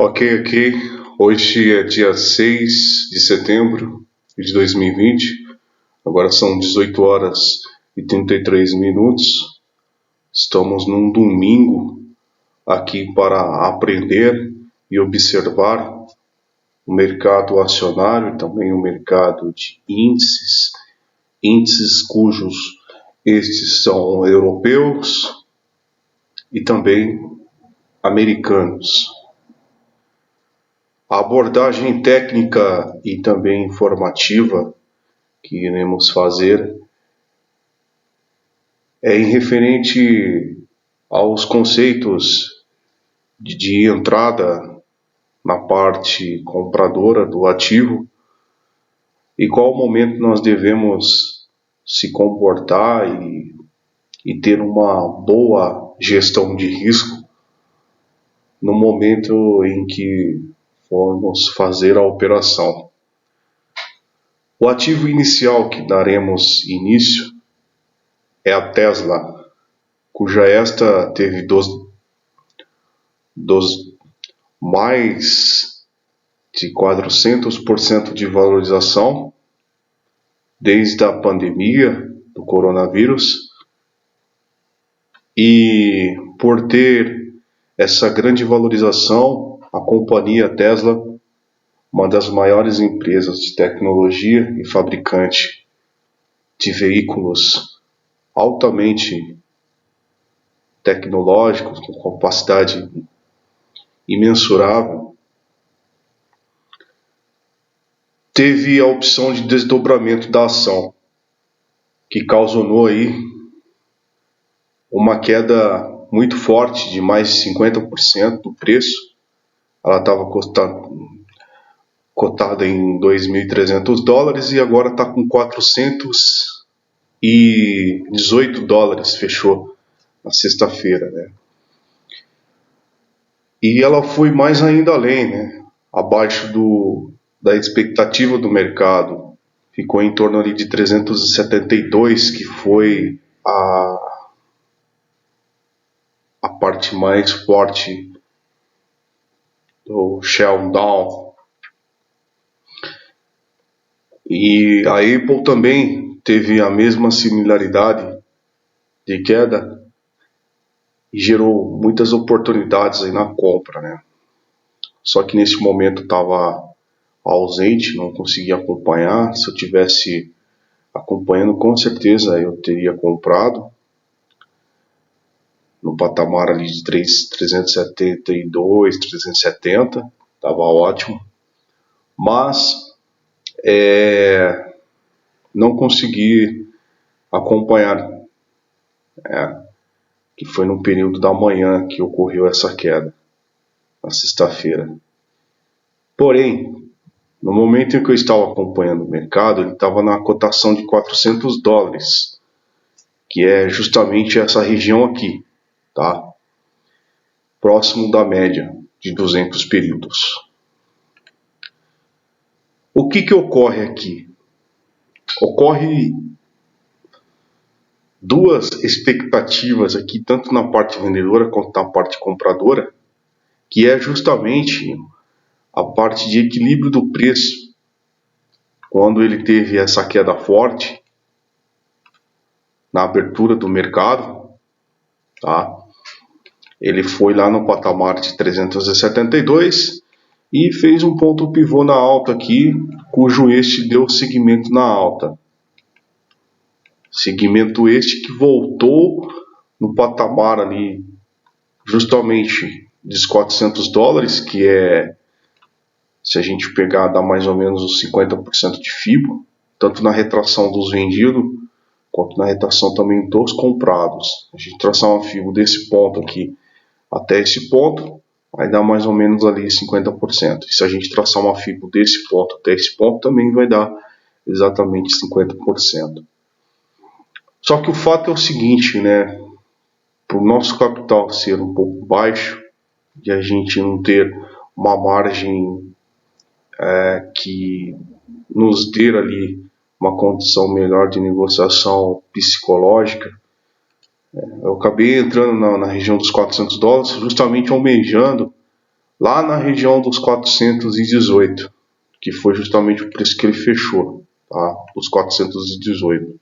Ok. Hoje é dia 6 de setembro de 2020. Agora são 18 horas e 33 minutos. Estamos num domingo aqui para aprender e observar o mercado acionário e também o mercado de índices cujos estes são europeus e também americanos. A abordagem técnica e também informativa que iremos fazer é em referente aos conceitos de entrada na parte compradora do ativo e qual momento nós devemos se comportar e ter uma boa gestão de risco no momento em que formos fazer a operação. O ativo inicial que daremos início é a Tesla, cuja esta teve dos mais de 400% de valorização desde a pandemia do coronavírus, e por ter essa grande valorização, a companhia Tesla, uma das maiores empresas de tecnologia e fabricante de veículos altamente tecnológicos, com capacidade imensurável, teve a opção de desdobramento da ação, que causou aí uma queda muito forte de mais de 50% do preço. Ela estava cotada em $2.300 e agora está com $418, fechou na sexta-feira, né? E ela foi mais ainda além, né? Abaixo da expectativa do mercado, ficou em torno ali de 372, que foi a parte mais forte do Down. E a Apple também teve a mesma similaridade de queda e gerou muitas oportunidades aí na compra, né? Só que nesse momento estava ausente, não conseguia acompanhar. Se eu tivesse acompanhando, com certeza eu teria comprado no patamar ali de 372, 370, estava ótimo, mas não consegui acompanhar, que foi no período da manhã que ocorreu essa queda, na sexta-feira. Porém, no momento em que eu estava acompanhando o mercado, ele estava na cotação de $400, que é justamente essa região aqui, tá? Próximo da média de 200 períodos. O que ocorre aqui? Ocorre duas expectativas aqui, tanto na parte vendedora quanto na parte compradora, que é justamente a parte de equilíbrio do preço. Quando ele teve essa queda forte na abertura do mercado, tá? Ele foi lá no patamar de 372 e fez um ponto pivô na alta aqui, cujo este deu seguimento na alta. Segmento este que voltou no patamar ali justamente dos $400, que é, se a gente pegar, dá mais ou menos os 50% de FIBO, tanto na retração dos vendidos quanto na retração também dos comprados. A gente traçar uma FIBO desse ponto aqui até esse ponto, vai dar mais ou menos ali 50%. E se a gente traçar uma FIBO desse ponto até esse ponto, também vai dar exatamente 50%. Só que o fato é o seguinte, né? Para o nosso capital ser um pouco baixo e a gente não ter uma margem que nos dê ali uma condição melhor de negociação psicológica, eu acabei entrando na região dos $400, justamente almejando lá na região dos 418, que foi justamente o preço que ele fechou, tá? Os 418.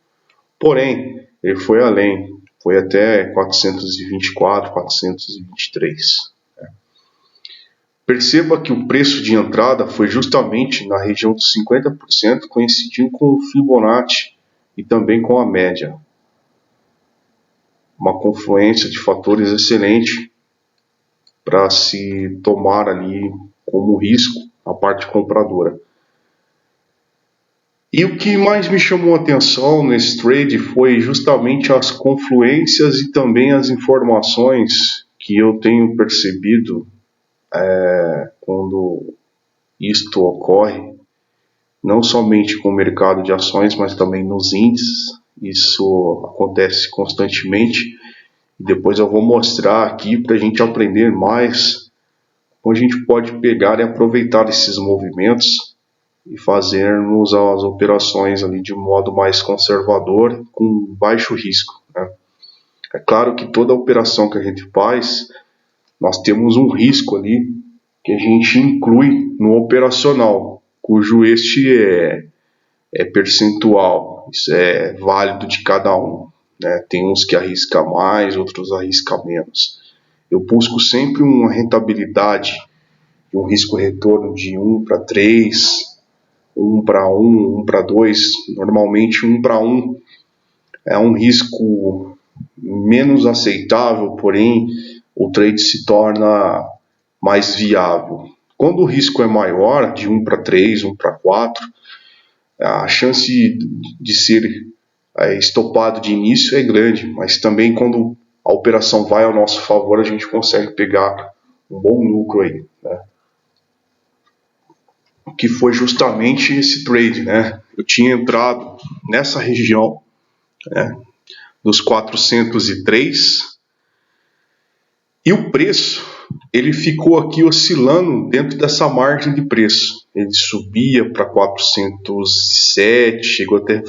Porém, ele foi além, foi até 424, 423. Perceba que o preço de entrada foi justamente na região dos 50%, coincidindo com o Fibonacci e também com a média. Uma confluência de fatores excelente para se tomar ali como risco a parte compradora. E o que mais me chamou a atenção nesse trade foi justamente as confluências e também as informações que eu tenho percebido quando isto ocorre, não somente com o mercado de ações, mas também nos índices. Isso acontece constantemente. Depois eu vou mostrar aqui para a gente aprender mais como a gente pode pegar e aproveitar esses movimentos e fazermos as operações ali de modo mais conservador, com baixo risco, né? É claro que toda operação que a gente faz, nós temos um risco ali que a gente inclui no operacional, cujo este é percentual, isso é válido de cada um, né? Tem uns que arriscam mais, outros arriscam menos. Eu busco sempre uma rentabilidade, um risco-retorno de 1 para 3, 1 para 1, 1 para 2, normalmente 1 para 1 é um risco menos aceitável, porém o trade se torna mais viável. Quando o risco é maior, de 1 para 3, 1 para 4, a chance de ser estopado de início é grande, mas também quando a operação vai ao nosso favor, a gente consegue pegar um bom lucro aí, né? Que foi justamente esse trade, né? Eu tinha entrado nessa região, né, dos 403, e o preço ele ficou aqui oscilando dentro dessa margem de preço. Ele subia para 407, chegou até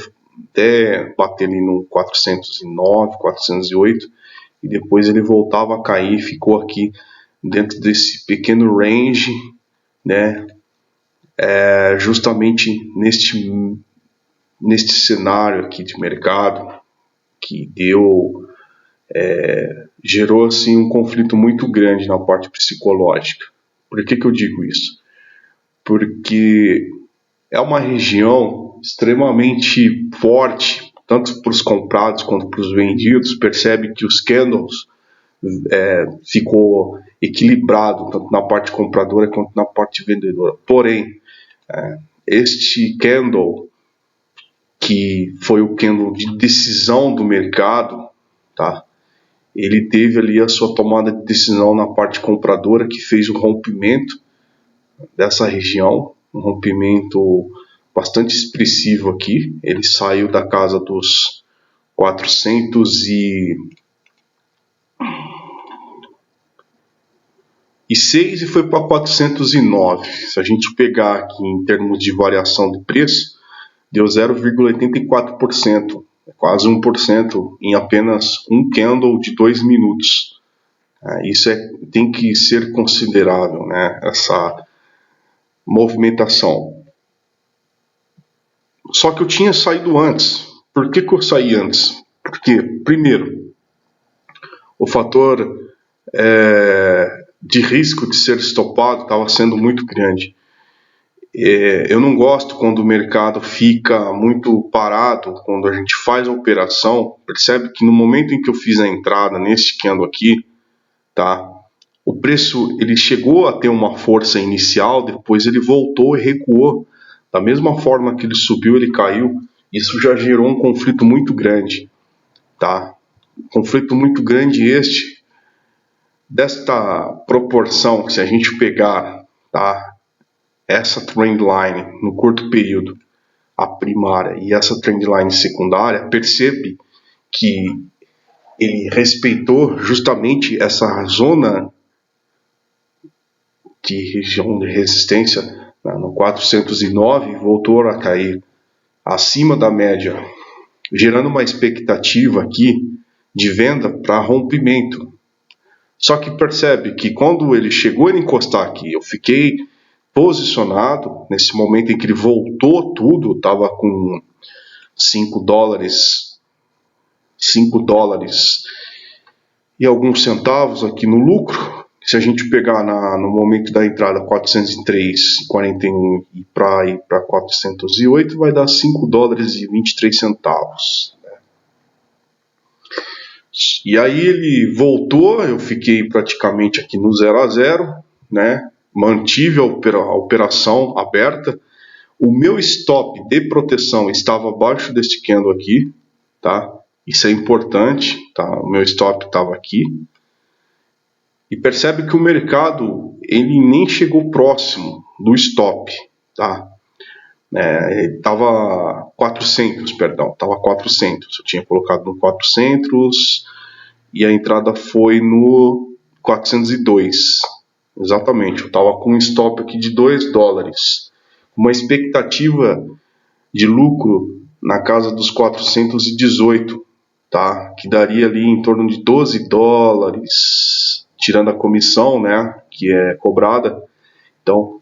bater ali no 409, 408, e depois ele voltava a cair, ficou aqui dentro desse pequeno range, né? Justamente neste cenário aqui de mercado que gerou assim um conflito muito grande na parte psicológica. Por que eu digo isso? Porque é uma região extremamente forte, tanto para os comprados quanto para os vendidos. Percebe que os candles ficou equilibrado tanto na parte compradora quanto na parte vendedora. Porém, este candle, que foi o candle de decisão do mercado, tá? Ele teve ali a sua tomada de decisão na parte compradora, que fez o rompimento dessa região, um rompimento bastante expressivo aqui. Ele saiu da casa dos 406 e foi para 409. Se a gente pegar aqui em termos de variação de preço, deu 0,84%, quase 1% em apenas um candle de 2 minutos. Isso tem que ser considerável, né, essa movimentação. Só que eu tinha saído antes. Por que eu saí antes? Porque, primeiro, o fator de risco de ser estopado estava sendo muito grande. Eu não gosto quando o mercado fica muito parado, quando a gente faz a operação. Percebe que no momento em que eu fiz a entrada nesse candle aqui, tá, o preço ele chegou a ter uma força inicial, depois ele voltou e recuou. Da mesma forma que ele subiu, ele caiu. Isso já gerou um conflito muito grande, tá? Um conflito muito grande este, desta proporção, que se a gente pegar, tá, essa trendline no curto período, a primária, e essa trendline secundária, percebe que ele respeitou justamente essa zona de região de resistência, no 409, voltou a cair acima da média, gerando uma expectativa aqui de venda para rompimento. Só que percebe que quando ele chegou a encostar aqui, eu fiquei posicionado, nesse momento em que ele voltou tudo, estava com 5 dólares, 5 dólares e alguns centavos aqui no lucro. Se a gente pegar no momento da entrada 403,41 e para ir para 408, vai dar 5 dólares e 23 centavos. E aí ele voltou, eu fiquei praticamente aqui no 0 a 0, né? Mantive a operação aberta. O meu stop de proteção estava abaixo desse candle aqui, tá? Isso é importante, tá? O meu stop estava aqui. E percebe que o mercado ele nem chegou próximo do stop, tá? Estava 400, perdão, estava 400. Eu tinha colocado no 400 e a entrada foi no 402. Exatamente, eu estava com um stop aqui de 2 dólares. Uma expectativa de lucro na casa dos 418, tá? Que daria ali em torno de 12 dólares, tirando a comissão, né, que é cobrada. Então,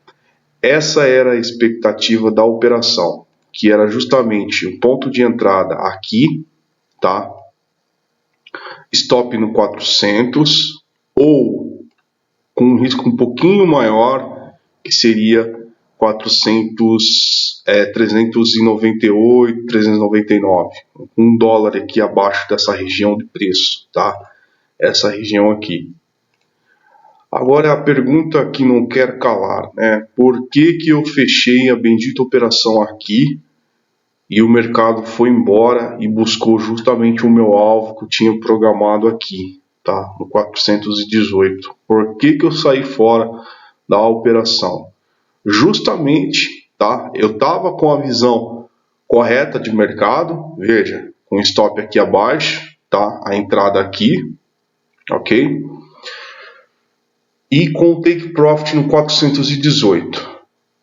essa era a expectativa da operação, que era justamente o ponto de entrada aqui, tá? Stop no 400 ou com um risco um pouquinho maior, que seria 398, 399, um dólar aqui abaixo dessa região de preço, tá? Essa região aqui. Agora a pergunta que não quer calar, né? Por que eu fechei a bendita operação aqui e o mercado foi embora e buscou justamente o meu alvo que eu tinha programado aqui, tá? No 418. Por que eu saí fora da operação? Justamente, tá? Eu estava com a visão correta de mercado, veja, com stop aqui abaixo, tá? A entrada aqui, ok? E com o take profit no 418.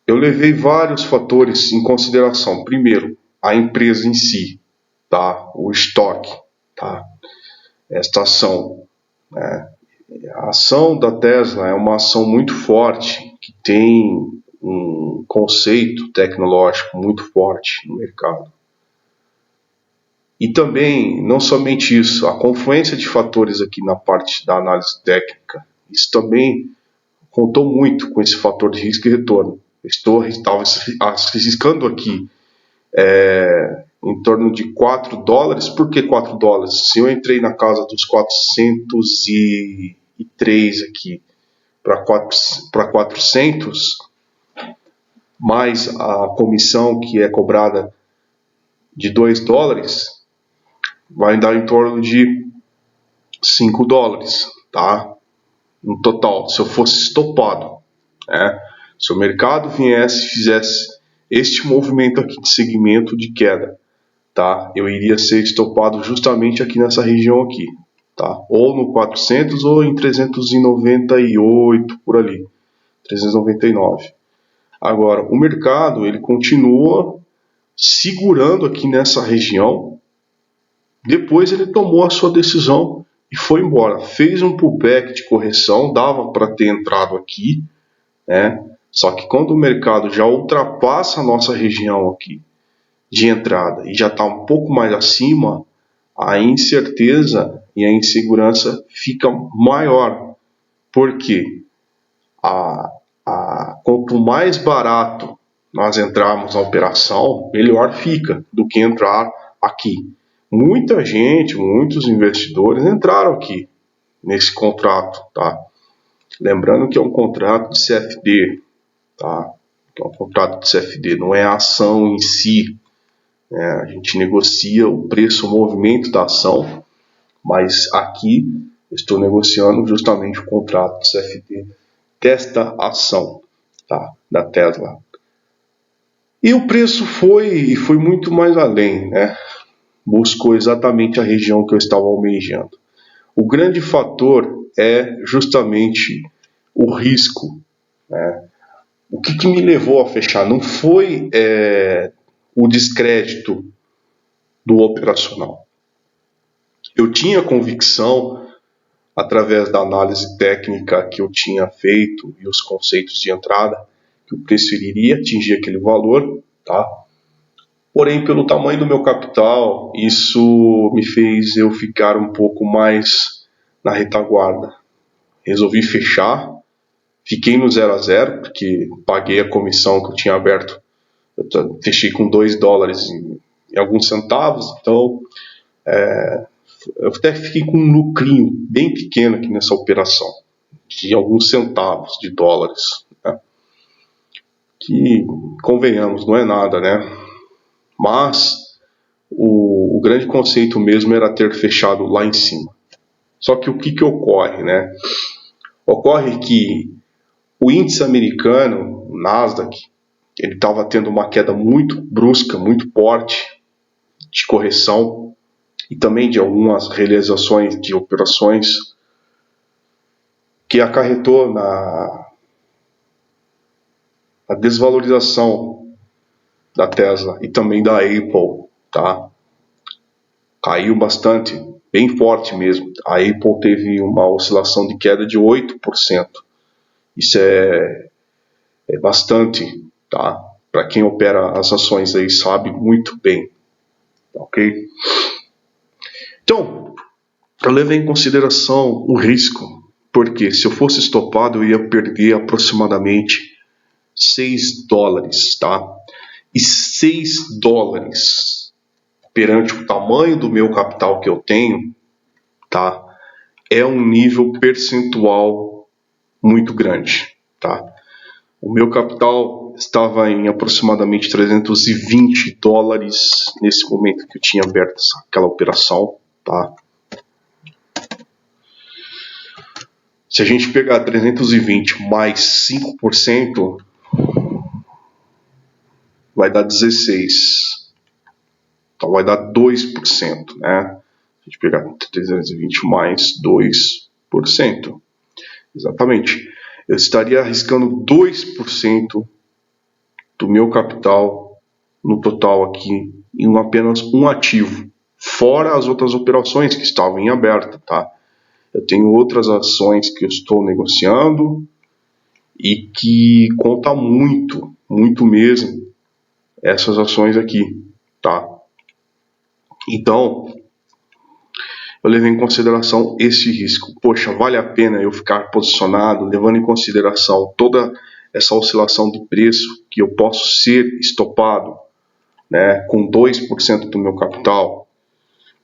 Eu levei vários fatores em consideração. Primeiro, a empresa em si, tá? O estoque, tá? Esta ação, né? A ação da Tesla é uma ação muito forte, que tem um conceito tecnológico muito forte no mercado. E também, não somente isso, a confluência de fatores aqui na parte da análise técnica, isso também contou muito com esse fator de risco e retorno. Estava arriscando aqui em torno de 4 dólares. Por que 4 dólares? Se eu entrei na casa dos 403 aqui para 400, mais a comissão que é cobrada de 2 dólares, vai dar em torno de 5 dólares, tá? No total, se eu fosse estopado, né? Se o mercado viesse e fizesse este movimento aqui de segmento de queda, tá? Eu iria ser estopado justamente aqui nessa região aqui, tá? Ou no 400 ou em 398 por ali, 399. Agora, o mercado ele continua segurando aqui nessa região. Depois ele tomou a sua decisão e foi embora. Fez um pullback de correção, dava para ter entrado aqui, né? Só que quando o mercado já ultrapassa a nossa região aqui de entrada e já está um pouco mais acima, a incerteza e a insegurança fica maior. Por quê? Quanto mais barato nós entrarmos na operação, melhor fica do que entrar aqui. Muita gente, muitos investidores entraram aqui nesse contrato, tá? Lembrando que é um contrato de CFD, tá? É um contrato de CFD, não é a ação em si. A gente negocia o preço, o movimento da ação, mas aqui eu estou negociando justamente o contrato de CFD desta ação, tá? Da Tesla. E o preço foi muito mais além, né? Buscou exatamente a região que eu estava almejando. O grande fator é justamente o risco, né? O que me levou a fechar não foi o descrédito do operacional. Eu tinha convicção através da análise técnica que eu tinha feito e os conceitos de entrada, que o preço iria atingir aquele valor, tá? Porém, pelo tamanho do meu capital, isso me fez eu ficar um pouco mais na retaguarda. Resolvi fechar, fiquei no 0 a 0, porque paguei a comissão que eu tinha aberto. Eu fechei com $2 e alguns centavos, então eu até fiquei com um lucrinho bem pequeno aqui nessa operação, de alguns centavos de dólares, né? Que, convenhamos, não é nada, né? Mas o grande conceito mesmo era ter fechado lá em cima. Só que o que ocorre, né? Ocorre que o índice americano, o Nasdaq, ele estava tendo uma queda muito brusca, muito forte de correção e também de algumas realizações de operações que acarretou na desvalorização da Tesla e também da Apple, tá? Caiu bastante, bem forte mesmo. A Apple teve uma oscilação de queda de 8%. Isso é bastante, tá? Para quem opera as ações aí sabe muito bem, ok? Então, eu levei em consideração o risco, porque se eu fosse estopado eu ia perder aproximadamente $6, tá? E $6 perante o tamanho do meu capital que eu tenho, tá? É um nível percentual muito grande, tá? O meu capital estava em aproximadamente $320 nesse momento que eu tinha aberto aquela operação, tá? Se a gente pegar 320 mais 5%, vai dar 16. Então vai dar 2%, né? Se a gente pegar 320 mais 2%. Exatamente. Eu estaria arriscando 2% do meu capital no total aqui em apenas um ativo, fora as outras operações que estavam em aberto, tá? Eu tenho outras ações que eu estou negociando e que conta muito, muito mesmo essas ações aqui, tá? Então, eu levei em consideração esse risco. Poxa, vale a pena eu ficar posicionado, levando em consideração toda essa oscilação de preço que eu posso ser estopado, né, com 2% do meu capital?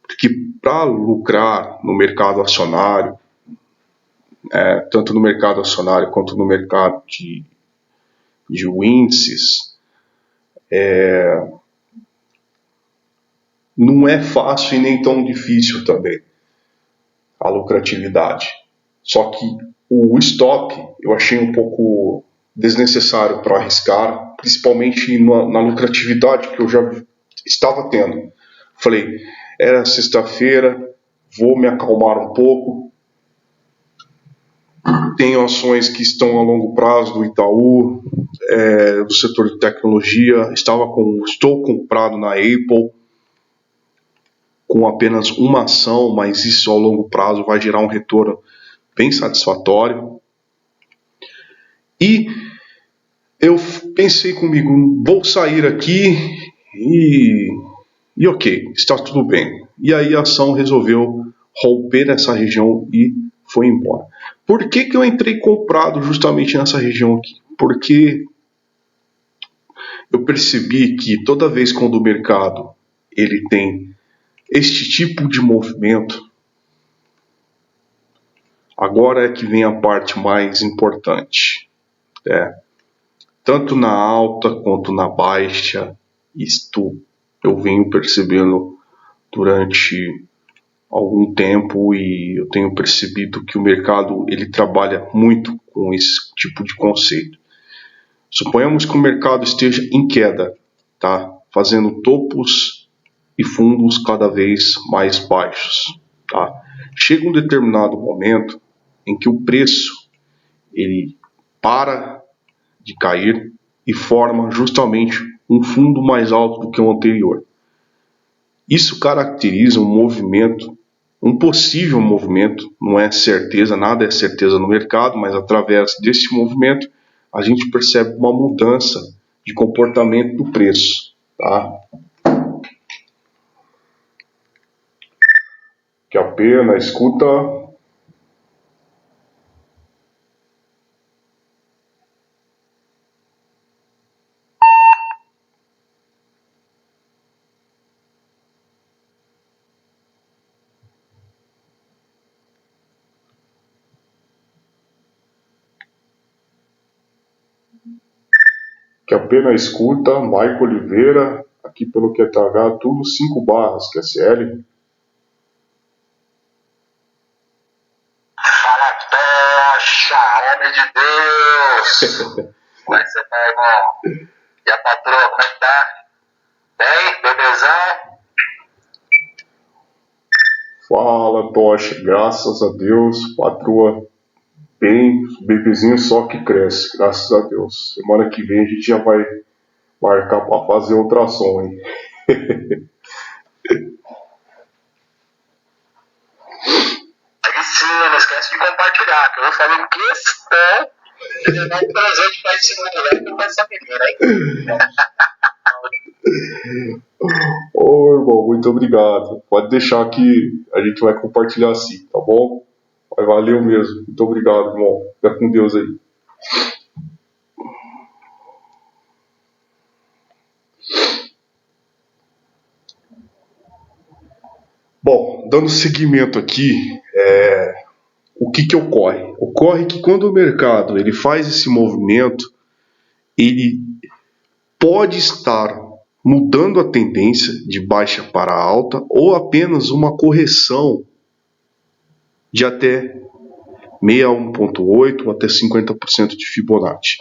Porque para lucrar no mercado acionário, tanto no mercado acionário quanto no mercado de índices, não é fácil e nem tão difícil também a lucratividade. Só que o stop eu achei um pouco desnecessário para arriscar, principalmente na lucratividade que eu já estava tendo. Falei, era sexta-feira, vou me acalmar um pouco. Tenho ações que estão a longo prazo do Itaú, do setor de tecnologia. Estou comprado na Apple com apenas uma ação, mas isso ao longo prazo vai gerar um retorno bem satisfatório. E eu pensei comigo, vou sair aqui e ok, está tudo bem. E aí a ação resolveu romper essa região e foi embora. Por que eu entrei comprado justamente nessa região aqui? Porque eu percebi que toda vez quando o mercado ele tem este tipo de movimento, agora é que vem a parte mais importante. Tanto na alta quanto na baixa, isto eu venho percebendo durante algum tempo e eu tenho percebido que o mercado ele trabalha muito com esse tipo de conceito. Suponhamos que o mercado esteja em queda, tá? Fazendo topos e fundos cada vez mais baixos, tá? Chega um determinado momento em que o preço ele para de cair e forma justamente um fundo mais alto do que o anterior. Isso caracteriza um movimento um possível movimento, não é certeza, nada é certeza no mercado, mas através desse movimento a gente percebe uma mudança de comportamento do preço, tá? Que a pena, escuta. Que apenas escuta, Maico Oliveira, aqui pelo QTH, tudo 5 barras, QSL. Fala, Tocha, homem de Deus! Como é que você tá, irmão? E a patroa, como é que tá? Bem? Bebezão? Fala, Tocha, graças a Deus, patroa bem, bebezinho só que cresce, graças a Deus. Semana que vem a gente já vai marcar para fazer ultrassom, hein? Aí sim, não esquece de compartilhar, que eu vou fazer questão de levar um presente pra esse moleque e pra essa menina, hein? Ô, irmão, muito obrigado. Pode deixar que a gente vai compartilhar assim, tá bom? Mas valeu mesmo. Muito obrigado, irmão. Fica com Deus aí. Bom, dando seguimento aqui, o que ocorre? Ocorre que quando o mercado ele faz esse movimento, ele pode estar mudando a tendência de baixa para alta ou apenas uma correção de até 61,8 até 50% de Fibonacci.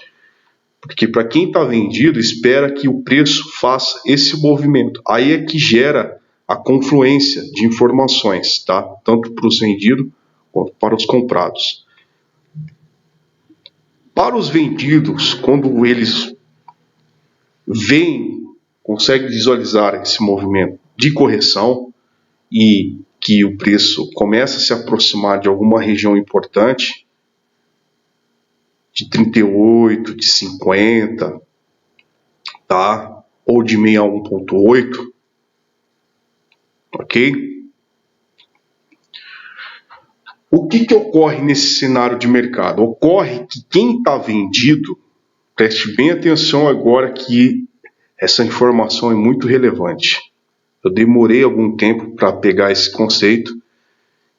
Porque para quem está vendido, espera que o preço faça esse movimento. Aí é que gera a confluência de informações, tá? Tanto para os vendidos quanto para os comprados. Para os vendidos, quando eles veem, conseguem visualizar esse movimento de correção e que o preço começa a se aproximar de alguma região importante, de 38, de 50, tá? Ou de 61,8, ok? O que ocorre nesse cenário de mercado? Ocorre que quem está vendido, preste bem atenção agora que essa informação é muito relevante. Eu demorei algum tempo para pegar esse conceito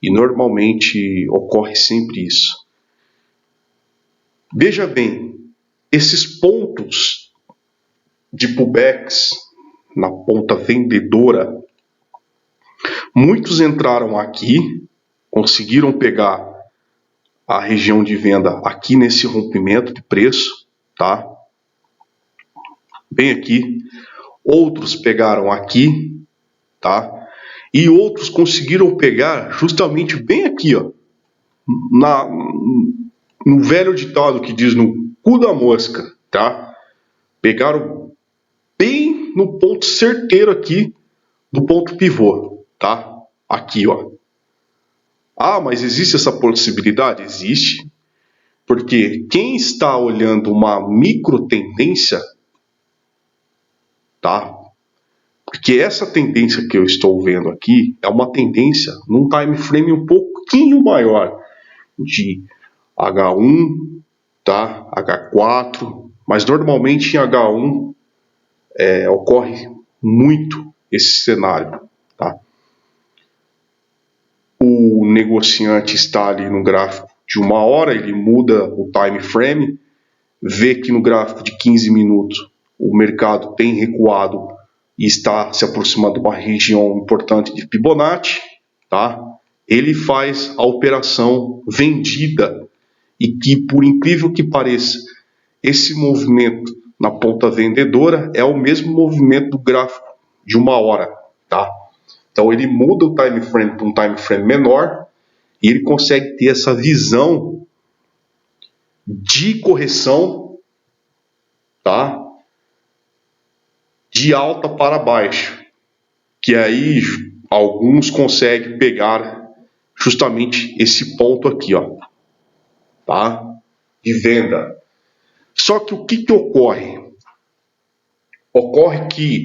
e normalmente ocorre sempre isso. Veja bem, esses pontos de pullbacks na ponta vendedora, muitos entraram aqui, conseguiram pegar a região de venda aqui nesse rompimento de preço, tá? Bem aqui. Outros pegaram aqui, tá? E outros conseguiram pegar justamente bem aqui, ó, no velho ditado que diz no cu da mosca, tá? Pegaram bem no ponto certeiro aqui do ponto pivô, tá? Aqui, ó. Ah, mas existe essa possibilidade? Existe. Porque quem está olhando uma micro tendência, tá? Porque essa tendência que eu estou vendo aqui é uma tendência num time frame um pouquinho maior, de H1, tá? H4, mas normalmente em H1 ocorre muito esse cenário, tá? O negociante está ali no gráfico de 1 hora, ele muda o time frame, vê que no gráfico de 15 minutos o mercado tem recuado e está se aproximando de uma região importante de Fibonacci, tá? Ele faz a operação vendida e que, por incrível que pareça, esse movimento na ponta vendedora é o mesmo movimento do gráfico de 1 hora, tá? Então ele muda o time frame para um time frame menor e ele consegue ter essa visão de correção, tá? De alta para baixo, que aí alguns conseguem pegar justamente esse ponto aqui, ó, tá? De venda. Só que o que ocorre? Ocorre que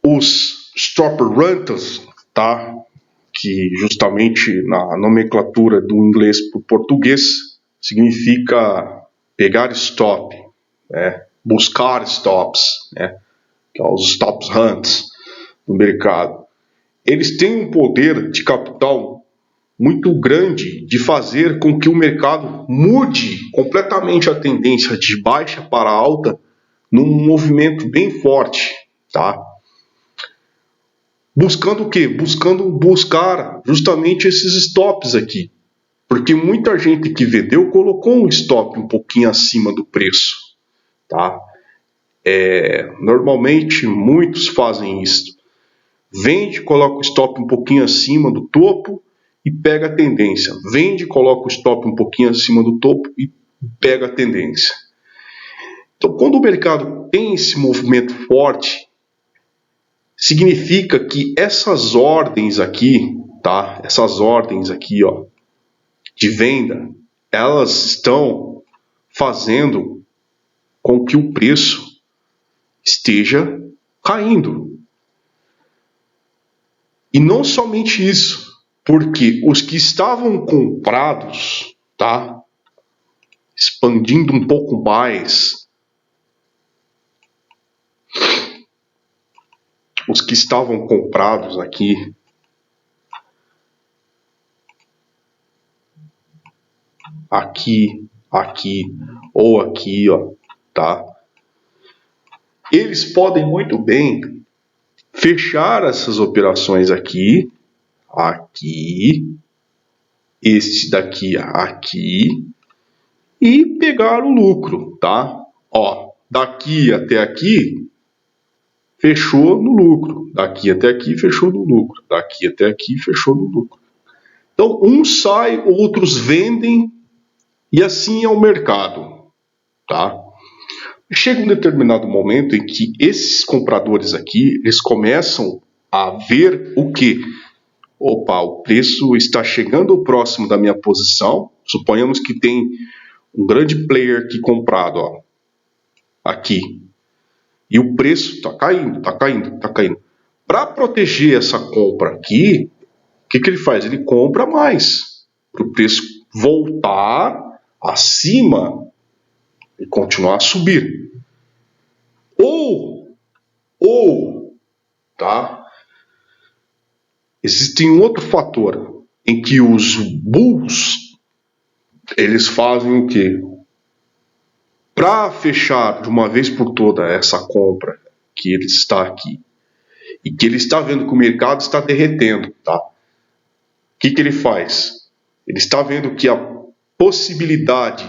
os stop rentals, tá? Que justamente na nomenclatura do inglês para o português significa pegar stop, né? Buscar stops, né? Que é os stop hunts no mercado. Eles têm um poder de capital muito grande de fazer com que o mercado mude completamente a tendência de baixa para alta num movimento bem forte, tá? Buscando o quê? Buscar justamente esses stops aqui. Porque muita gente que vendeu colocou um stop um pouquinho acima do preço, tá? Normalmente muitos fazem isso. Vende, coloca o stop um pouquinho acima do topo e pega a tendência. Vende, coloca o stop um pouquinho acima do topo e pega a tendência. Então, quando o mercado tem esse movimento forte, significa que essas ordens aqui, tá? Essas ordens aqui, ó, de venda, elas estão fazendo com que o preço esteja caindo. E não somente isso, porque os que estavam comprados, tá? Expandindo um pouco mais, os que estavam comprados aqui, ou aqui, ó, tá? Eles podem muito bem fechar essas operações aqui, este daqui aqui, e pegar o lucro, tá? Ó, daqui até aqui, fechou no lucro. Daqui até aqui, fechou no lucro. Daqui até aqui, fechou no lucro. Então, uns saem, outros vendem, e assim é o mercado, tá? Chega um determinado momento em que esses compradores aqui, eles começam a ver o que? Opa, o preço está chegando próximo da minha posição. Suponhamos que tem um grande player aqui comprado, ó, aqui. E o preço está caindo, está caindo, está caindo. Para proteger essa compra aqui, o que ele faz? Ele compra mais, para o preço voltar acima e continuar a subir. Tá? Existe um outro fator em que os bulls, eles fazem o quê? Para fechar de uma vez por toda essa compra que ele está aqui e que ele está vendo que o mercado está derretendo, tá? O que ele faz? Ele está vendo que a possibilidade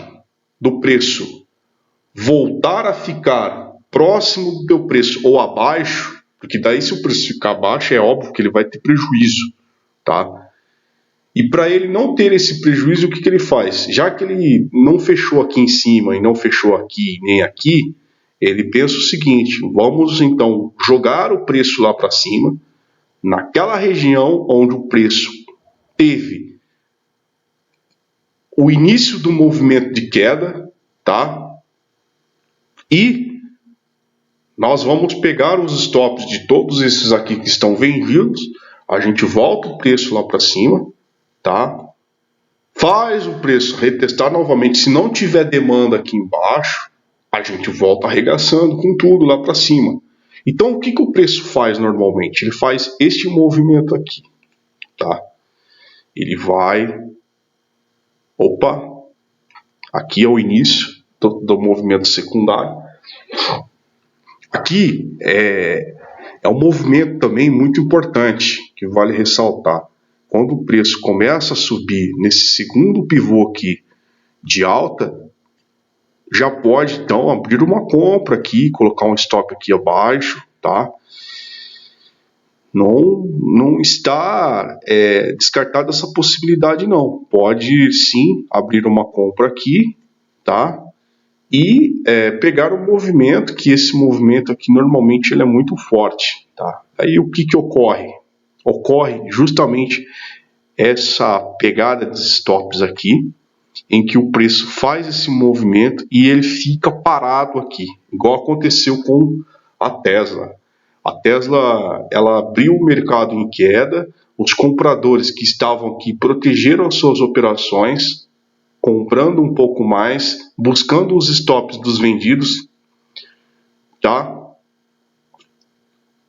do preço voltar a ficar próximo do teu preço ou abaixo, porque daí se o preço ficar abaixo é óbvio que ele vai ter prejuízo, tá? E para ele não ter esse prejuízo, o que ele faz? Já que ele não fechou aqui em cima e não fechou aqui nem aqui, ele pensa o seguinte: vamos então jogar o preço lá para cima, naquela região onde o preço teve o início do movimento de queda, tá? E nós vamos pegar os stops de todos esses aqui que estão vendidos, a gente volta o preço lá para cima, tá? Faz o preço retestar novamente. Se não tiver demanda aqui embaixo, a gente volta arregaçando com tudo lá para cima. Então, o que o preço faz normalmente? Ele faz este movimento aqui, tá? Ele vai... Opa! Aqui é o início do movimento secundário. Aqui é um movimento também muito importante, que vale ressaltar. Quando o preço começa a subir nesse segundo pivô aqui de alta, já pode então abrir uma compra aqui, colocar um stop aqui abaixo, tá? Não está descartada essa possibilidade não. Pode sim abrir uma compra aqui, tá? E pegar o movimento, que esse movimento aqui normalmente ele é muito forte, tá? Aí o que ocorre? Ocorre justamente essa pegada de stops aqui, em que o preço faz esse movimento e ele fica parado aqui, igual aconteceu com a Tesla. A Tesla, ela abriu o mercado em queda, os compradores que estavam aqui protegeram as suas operações, comprando um pouco mais, buscando os stops dos vendidos, tá?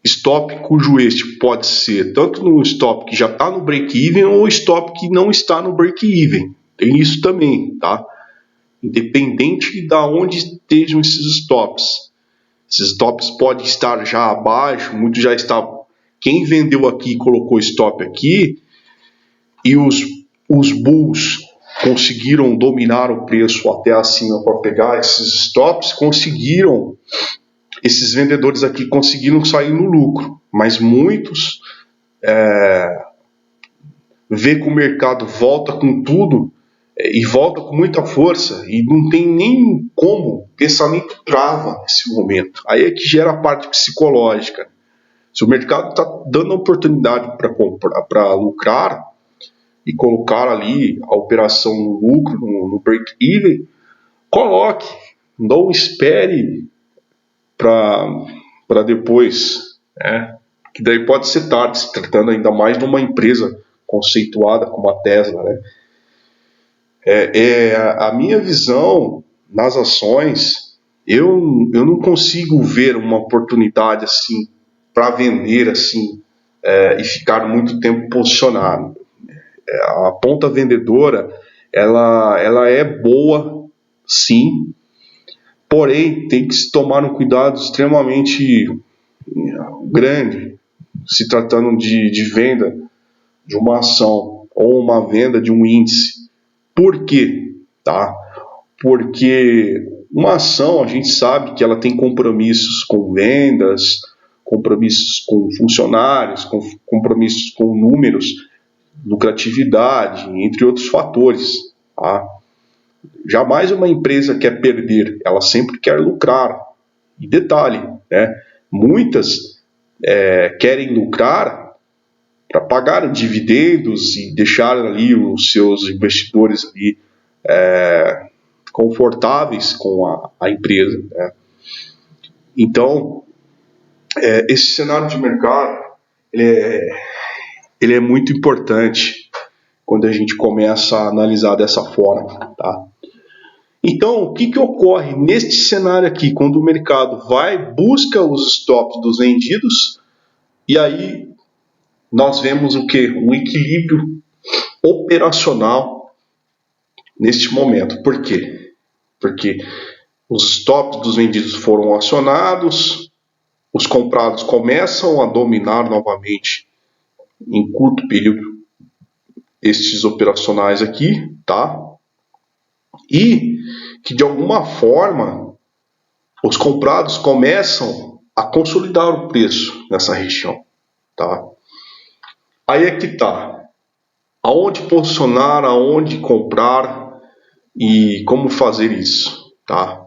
Stop cujo este pode ser tanto no stop que já está no break-even ou stop que não está no break-even. Tem isso também, tá? Independente de onde estejam esses stops. Esses stops podem estar já abaixo, muito já está. Quem vendeu aqui colocou stop aqui e os bulls conseguiram dominar o preço até acima para pegar esses stops, conseguiram. Esses vendedores aqui conseguiram sair no lucro, mas muitos vê que o mercado volta com tudo e volta com muita força e não tem nem como, o pensamento trava nesse momento. Aí é que gera a parte psicológica. Se o mercado está dando a oportunidade para comprar, para lucrar e colocar ali a operação no lucro, no break-even, coloque, não espere para depois, né? Que daí pode ser tarde, se tratando ainda mais de uma empresa conceituada como a Tesla, né? A minha visão nas ações, eu não consigo ver uma oportunidade assim para vender assim e ficar muito tempo posicionado. A ponta vendedora, ela é boa, sim. Porém, tem que se tomar um cuidado extremamente grande, se tratando de venda de uma ação ou uma venda de um índice. Por quê? Tá? Porque uma ação, a gente sabe que ela tem compromissos com vendas, compromissos com funcionários, compromissos com números, lucratividade, entre outros fatores. Tá? Jamais uma empresa quer perder, ela sempre quer lucrar. E detalhe, né? Muitas querem lucrar para pagar dividendos e deixar ali os seus investidores ali, confortáveis com a empresa. Né? Então, esse cenário de mercado ele é muito importante quando a gente começa a analisar dessa forma. Tá? Então, o que ocorre neste cenário aqui, quando o mercado busca os stops dos vendidos, e aí nós vemos o quê? Um equilíbrio operacional neste momento. Por quê? Porque os stops dos vendidos foram acionados, os comprados começam a dominar novamente em curto período estes operacionais aqui, tá? E que de alguma forma os comprados começam a consolidar o preço nessa região, tá? Aí é que tá. Aonde posicionar, aonde comprar e como fazer isso, tá?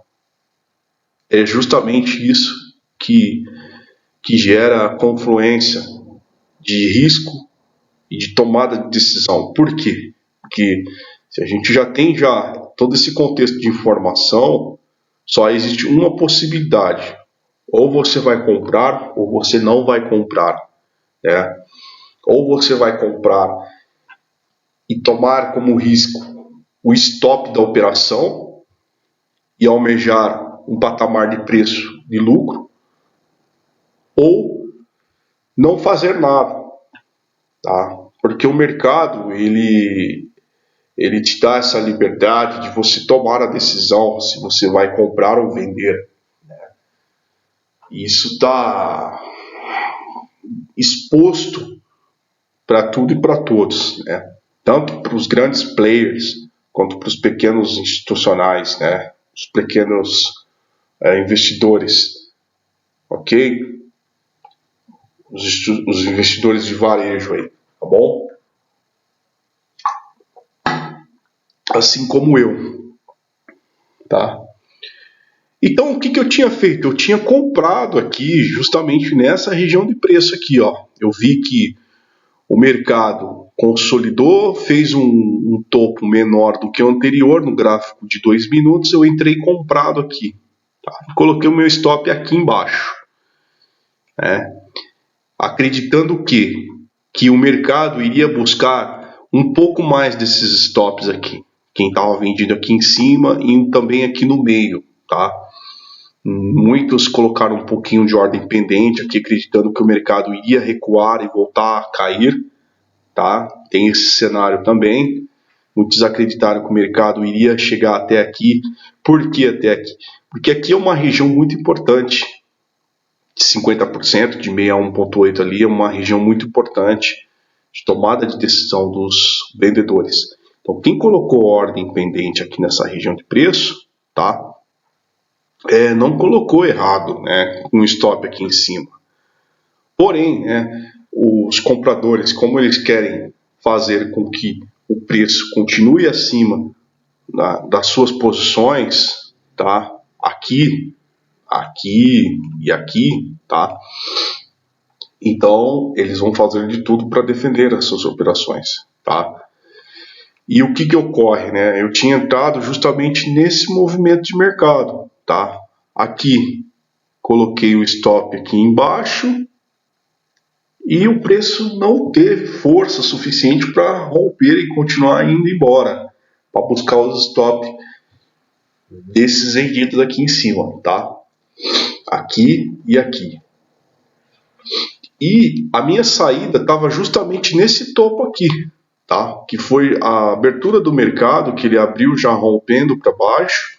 É justamente isso que gera a confluência de risco e de tomada de decisão. Por quê? Porque se a gente já tem todo esse contexto de informação, só existe uma possibilidade. Ou você vai comprar, ou você não vai comprar. Né? Ou você vai comprar e tomar como risco o stop da operação e almejar um patamar de preço de lucro, ou não fazer nada. Tá? Porque o mercado, ele te dá essa liberdade de você tomar a decisão se você vai comprar ou vender. Né? Isso está exposto para tudo e para todos, né? Tanto para os grandes players quanto para os pequenos institucionais, né? Os pequenos investidores, ok? Os investidores de varejo aí, tá bom? Assim como eu, tá? Então, o que eu tinha feito? Eu tinha comprado aqui, justamente nessa região de preço aqui, ó. Eu vi que o mercado consolidou, fez um topo menor do que o anterior, no gráfico de 2 minutos, eu entrei comprado aqui. Tá? Coloquei o meu stop aqui embaixo. Acreditando que o mercado iria buscar um pouco mais desses stops aqui. Quem estava vendido aqui em cima e também aqui no meio. Tá? Muitos colocaram um pouquinho de ordem pendente aqui, acreditando que o mercado iria recuar e voltar a cair. Tá? Tem esse cenário também. Muitos acreditaram que o mercado iria chegar até aqui. Por que até aqui? Porque aqui é uma região muito importante. De 50%, de 61,8 ali, é uma região muito importante de tomada de decisão dos vendedores. Então, quem colocou ordem pendente aqui nessa região de preço, tá? Não colocou errado, né? Um stop aqui em cima. Porém, os compradores, como eles querem fazer com que o preço continue acima das suas posições, tá? Aqui e aqui, tá? Então, eles vão fazer de tudo para defender as suas operações, tá? E o que ocorre, né? Eu tinha entrado justamente nesse movimento de mercado, tá? Aqui, coloquei o stop aqui embaixo e o preço não teve força suficiente para romper e continuar indo embora, para buscar os stop desses vendidos aqui em cima, tá? Aqui e aqui. E a minha saída estava justamente nesse topo aqui, tá? Que foi a abertura do mercado, que ele abriu já rompendo para baixo,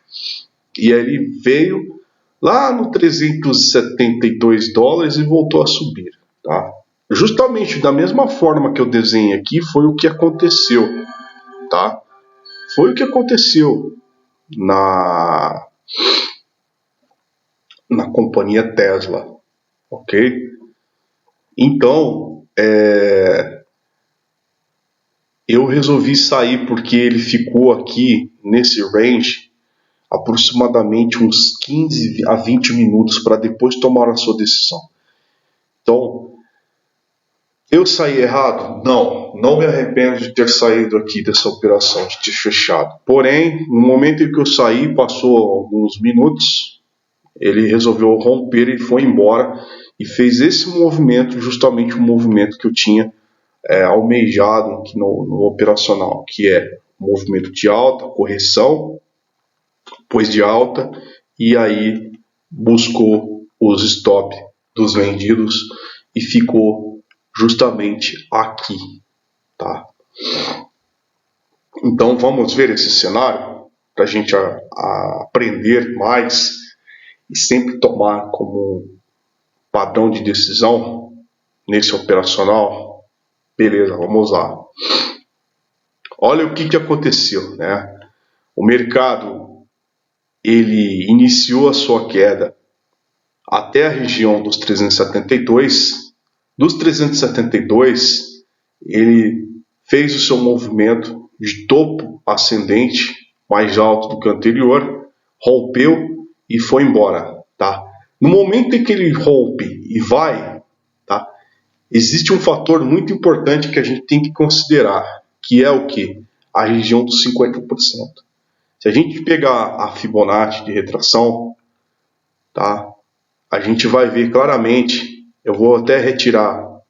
e aí ele veio lá no 372 dólares e voltou a subir, tá? Justamente da mesma forma que eu desenhei aqui, foi o que aconteceu, tá? Foi o que aconteceu na companhia Tesla, ok? Então, eu resolvi sair porque ele ficou aqui nesse range aproximadamente uns 15 a 20 minutos para depois tomar a sua decisão. Então, eu saí errado? Não me arrependo de ter saído aqui dessa operação, de ter fechado. Porém, no momento em que eu saí, passou alguns minutos, ele resolveu romper e foi embora e fez esse movimento, justamente o movimento que eu tinha almejado aqui no operacional, que é movimento de alta, correção, depois de alta, e aí buscou os stop dos vendidos e ficou justamente aqui, tá? Então vamos ver esse cenário para a gente aprender mais e sempre tomar como padrão de decisão nesse operacional. Beleza, vamos lá. Olha o que aconteceu, né? O mercado ele iniciou a sua queda até a região dos 372. Dos 372, ele fez o seu movimento de topo ascendente, mais alto do que o anterior, rompeu e foi embora, tá? No momento em que ele rompe e vai, tá? Existe um fator muito importante que a gente tem que considerar, que é o que? A região dos 50%. Se a gente pegar a Fibonacci de retração, tá? A gente vai ver claramente, eu vou até retirar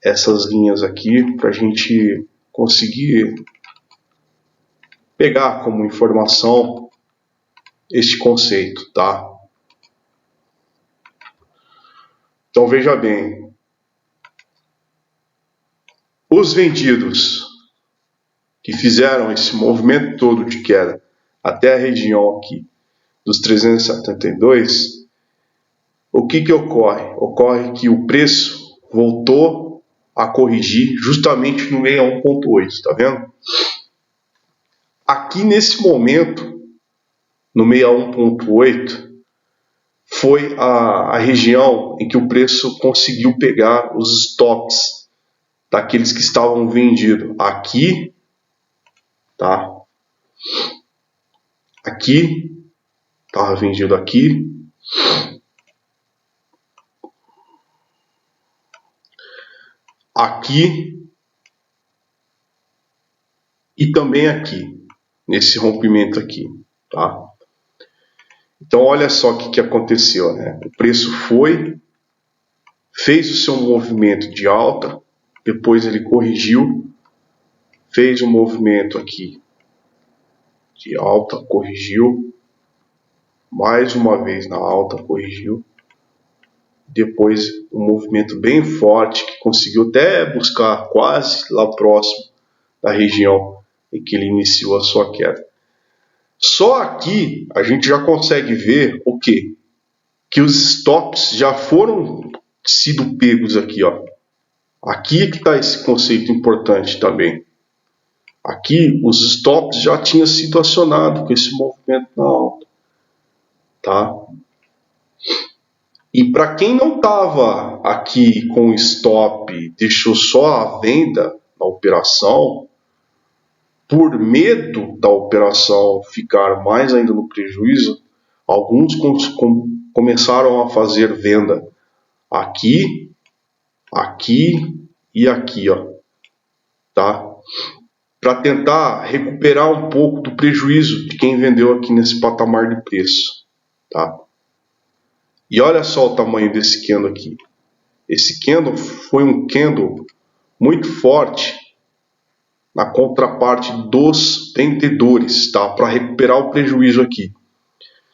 essas linhas aqui para a gente conseguir pegar como informação este conceito, tá? Então veja bem, os vendidos que fizeram esse movimento todo de queda até a região aqui dos 372, o que ocorre? Ocorre que o preço voltou a corrigir justamente no 61,8, tá vendo? Aqui nesse momento, no 61,8, foi a região em que o preço conseguiu pegar os stops daqueles que estavam vendidos. Aqui, tá? Aqui, estava vendido aqui. Aqui e também aqui, nesse rompimento aqui, tá? Então olha só o que aconteceu, né? O preço fez o seu movimento de alta, depois ele corrigiu, fez um movimento aqui de alta, corrigiu, mais uma vez na alta, corrigiu, depois um movimento bem forte que conseguiu até buscar quase lá próximo da região em que ele iniciou a sua queda. Só aqui a gente já consegue ver o quê? Que os stops já foram sido pegos aqui, ó. Aqui é que está esse conceito importante também. Aqui os stops já tinham sido acionados com esse movimento na alta, tá? E para quem não estava aqui com o stop, deixou só a venda na operação, por medo da operação ficar mais ainda no prejuízo, alguns começaram a fazer venda aqui, aqui e aqui, ó, tá? Para tentar recuperar um pouco do prejuízo de quem vendeu aqui nesse patamar de preço, tá? E olha só o tamanho desse candle aqui. Esse candle foi um candle muito forte na contraparte dos vendedores, tá? Para recuperar o prejuízo aqui.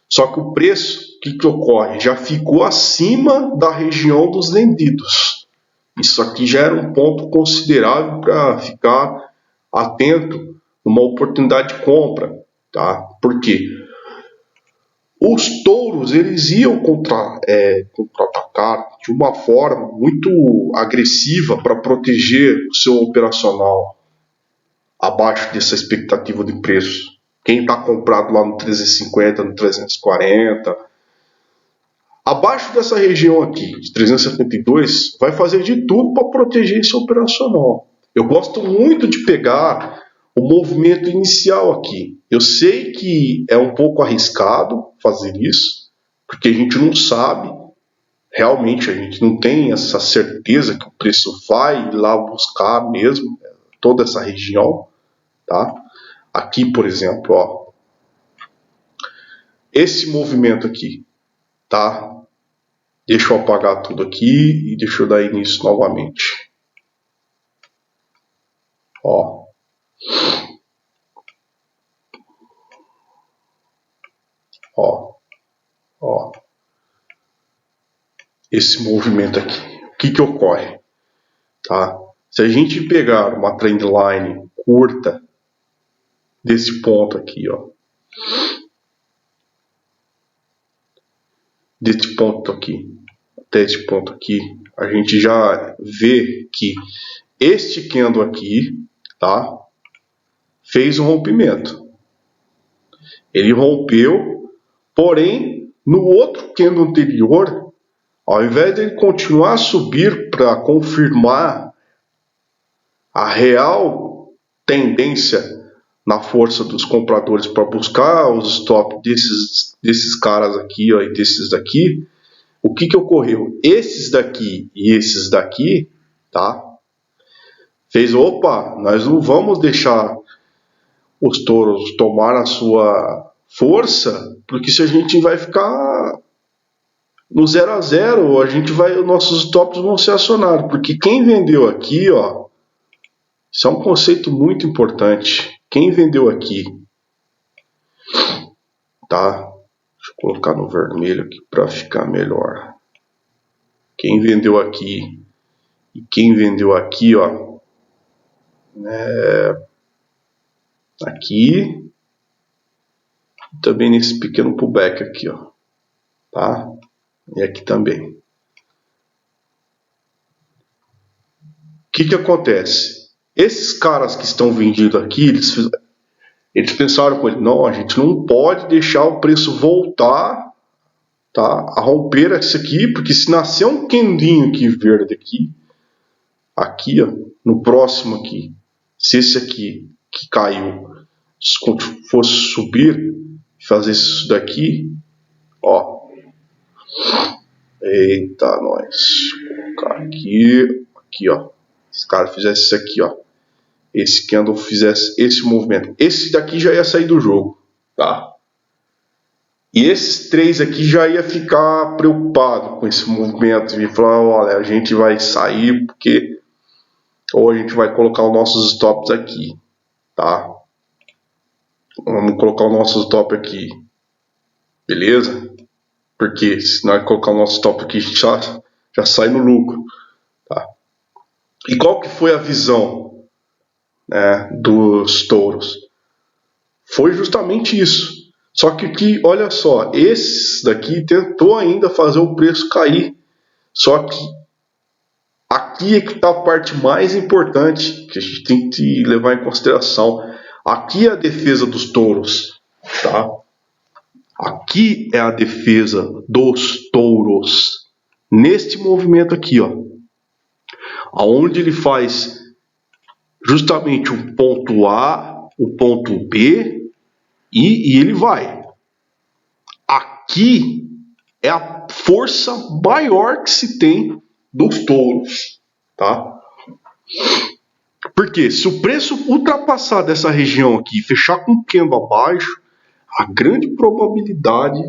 Só que o preço, o que ocorre? Já ficou acima da região dos vendidos. Isso aqui já era um ponto considerável para ficar atento numa oportunidade de compra, tá? Por quê? Os touros, eles iam contra-atacar de uma forma muito agressiva para proteger o seu operacional abaixo dessa expectativa de preço. Quem está comprado lá no 350, no 340, abaixo dessa região aqui, de 372, vai fazer de tudo para proteger esse operacional. Eu gosto muito de pegar o movimento inicial aqui. Eu sei que é um pouco arriscado fazer isso, porque a gente não sabe, realmente a gente não tem essa certeza que o preço vai lá buscar mesmo toda essa região, tá? Aqui, por exemplo, ó, esse movimento aqui, tá? Deixa eu apagar tudo aqui e deixa eu dar início novamente. Ó. Ó. Ó. Esse movimento aqui. O que ocorre? Tá? Se a gente pegar uma trendline curta desse ponto aqui, ó. Desse ponto aqui até esse ponto aqui, a gente já vê que este candle aqui, tá? Fez um rompimento. Ele rompeu, porém, no outro candle anterior, ao invés de ele continuar a subir para confirmar a real tendência na força dos compradores para buscar os stop desses caras aqui, ó, e desses daqui, o que ocorreu? Esses daqui e esses daqui, tá? Fez, opa, nós não vamos deixar os touros tomar a sua força, porque se a gente vai ficar no 0 a 0, os nossos stops vão ser acionados, porque quem vendeu aqui, ó, isso é um conceito muito importante. Quem vendeu aqui, tá? Deixa eu colocar no vermelho aqui para ficar melhor. Quem vendeu aqui e quem vendeu aqui, ó, aqui, também nesse pequeno pullback aqui, ó, tá? E aqui também. O que acontece? Esses caras que estão vendidos aqui, eles pensaram com ele, não, a gente não pode deixar o preço voltar, tá, a romper isso aqui, porque se nascer um candinho aqui verde aqui, ó, no próximo aqui, se esse aqui que caiu fosse subir, fazer isso daqui, ó, eita, nós, vou colocar aqui, ó, se o cara fizesse isso aqui, ó, esse candle fizesse esse movimento, esse daqui já ia sair do jogo, tá? E esses três aqui já ia ficar preocupado com esse movimento e falar, olha, a gente vai sair porque ou a gente vai colocar os nossos stops aqui, tá? Vamos colocar o nosso stop aqui, beleza? Porque se nós colocar o nosso stop aqui, já sai no lucro, tá? E qual que foi a visão, né, dos touros? Foi justamente isso. Só que aqui, olha só, esse daqui tentou ainda fazer o preço cair. Só que aqui é que está a parte mais importante que a gente tem que levar em consideração. Aqui é a defesa dos touros, tá? Aqui é a defesa dos touros. Neste movimento aqui, ó, aonde ele faz justamente o ponto A, o ponto B e ele vai. Aqui é a força maior que se tem dos touros, tá? Porque se o preço ultrapassar dessa região aqui e fechar com o candle abaixo, a grande probabilidade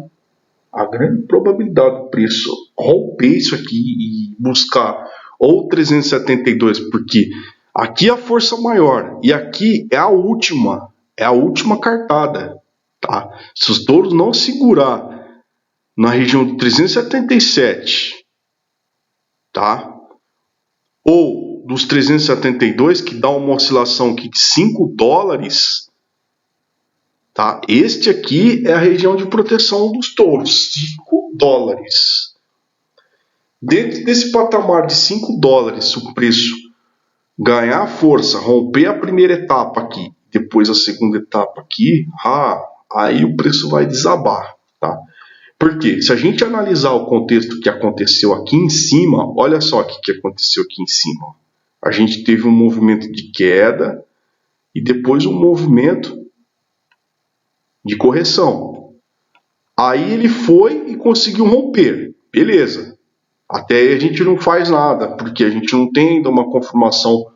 do preço romper isso aqui e buscar ou 372, porque aqui é a força maior e aqui é a última cartada, tá? Se os touros não segurar na região de 377, tá? Ou dos 372, que dá uma oscilação aqui de 5 dólares, tá? Este aqui é a região de proteção dos touros, 5 dólares. Dentro desse patamar de 5 dólares, se o preço ganhar força, romper a primeira etapa aqui, depois a segunda etapa aqui, aí o preço vai desabar, tá? Porque se a gente analisar o contexto que aconteceu aqui em cima, olha só o que aconteceu aqui em cima. A gente teve um movimento de queda e depois um movimento de correção. Aí ele foi e conseguiu romper, beleza. Até aí a gente não faz nada, porque a gente não tem ainda uma confirmação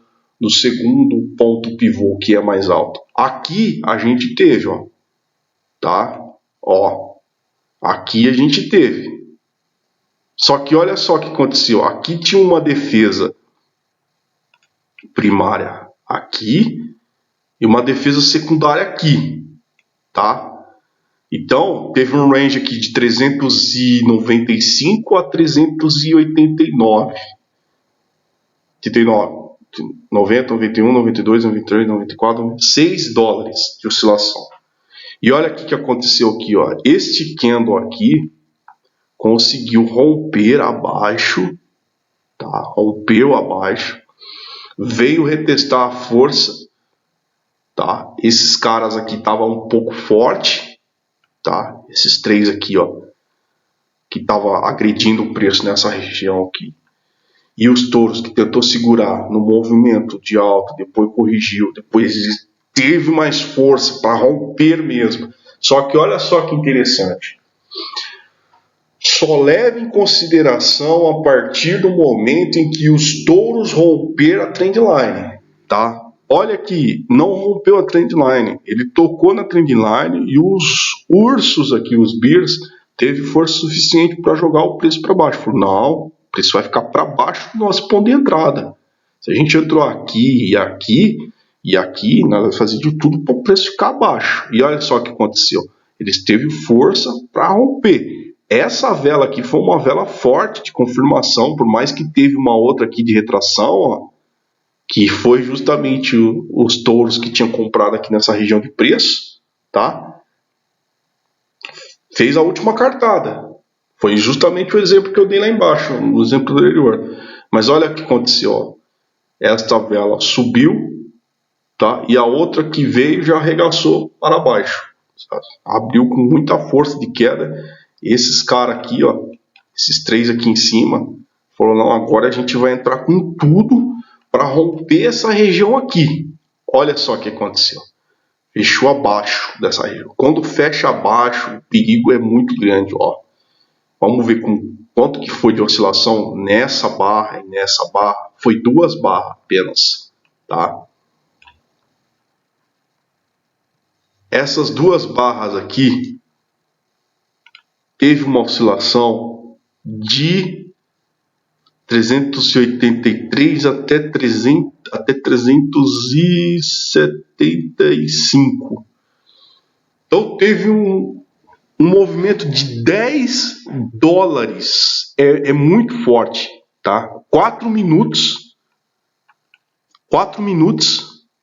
do segundo ponto pivô que é mais alto. Aqui a gente teve, ó, tá? Ó, aqui a gente teve. Só que olha só o que aconteceu. Aqui tinha uma defesa primária aqui e uma defesa secundária aqui, tá? Então, teve um range aqui de 395 a 389. 90, 91, 92, 93, 94, 96 dólares de oscilação. E olha o que aconteceu aqui, ó. Este candle aqui conseguiu romper abaixo, tá? Rompeu abaixo, veio retestar a força, tá? Esses caras aqui estavam um pouco forte, tá? Esses três aqui, ó, que estavam agredindo o preço nessa região aqui. E os touros que tentou segurar no movimento de alta, depois corrigiu, depois teve mais força para romper mesmo. Só que olha só que interessante. Só leve em consideração a partir do momento em que os touros romperam a trendline, tá? Olha aqui, não rompeu a trendline, ele tocou na trendline e os ursos aqui, os bears, teve força suficiente para jogar o preço para baixo. Falou, não, o preço vai ficar para baixo do nosso ponto de entrada. Se a gente entrou aqui e aqui e aqui, nós vamos fazer de tudo para o preço ficar abaixo. E olha só o que aconteceu, eles teve força para romper. Essa vela aqui foi uma vela forte de confirmação, por mais que teve uma outra aqui de retração, ó, que foi justamente os touros que tinham comprado aqui nessa região de preço, tá? Fez a última cartada. Foi justamente o exemplo que eu dei lá embaixo, o exemplo anterior. Mas olha o que aconteceu, ó. Esta vela subiu, tá? E a outra que veio já arregaçou para baixo, sabe? Abriu com muita força de queda. Esses caras aqui, ó, esses três aqui em cima, falaram, não, agora a gente vai entrar com tudo para romper essa região aqui. Olha só o que aconteceu. Fechou abaixo dessa região. Quando fecha abaixo, o perigo é muito grande, ó. Vamos ver quanto que foi de oscilação nessa barra e nessa barra. Foi 2 barras apenas, tá? essas duas barras aqui teve uma oscilação de 383 até 375. Então teve um movimento de 10 dólares. É muito forte, tá? 4 minutos,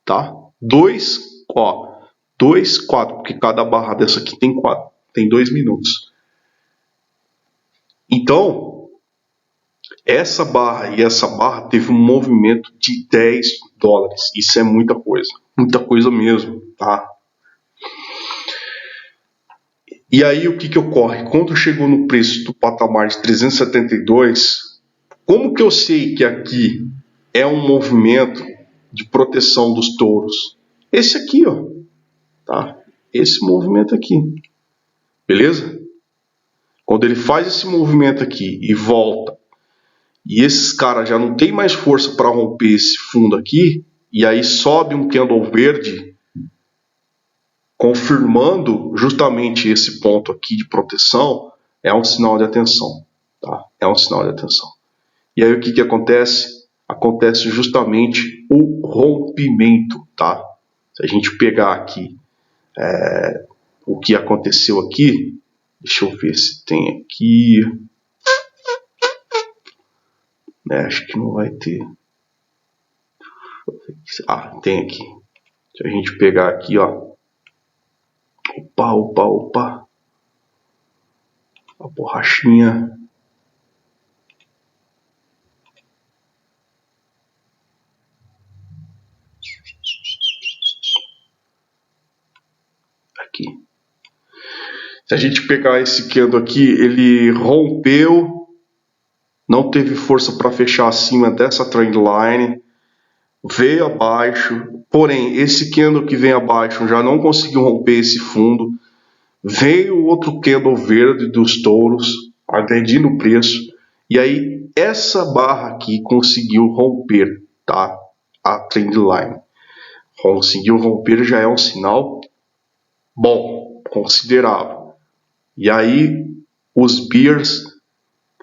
tá? 2, 4, porque cada barra dessa aqui tem 4, tem 2 minutos. Então, essa barra e essa barra teve um movimento de 10 dólares. Isso é muita coisa mesmo, tá? E aí o que ocorre? Quando chegou no preço do patamar de 372, como que eu sei que aqui é um movimento de proteção dos touros? Esse aqui, ó, tá? Esse movimento aqui, beleza? Quando ele faz esse movimento aqui e volta, e esses caras já não tem mais força para romper esse fundo aqui, e aí sobe um candle verde, confirmando justamente esse ponto aqui de proteção, é um sinal de atenção, tá? É um sinal de atenção. E aí o que acontece? Acontece justamente o rompimento, tá? Se a gente pegar aqui o que aconteceu aqui, deixa eu ver se tem aqui, acho que não vai ter. Tem aqui. Se a gente pegar aqui, ó, opa, a borrachinha. Aqui. Se a gente pegar esse candle aqui, ele rompeu, não teve força para fechar acima dessa trendline, veio abaixo, porém esse candle que vem abaixo já não conseguiu romper esse fundo, veio outro candle verde dos touros, agredindo o preço, e aí essa barra aqui conseguiu romper, tá? A trendline. Conseguiu romper, já é um sinal bom, considerável. E aí os bears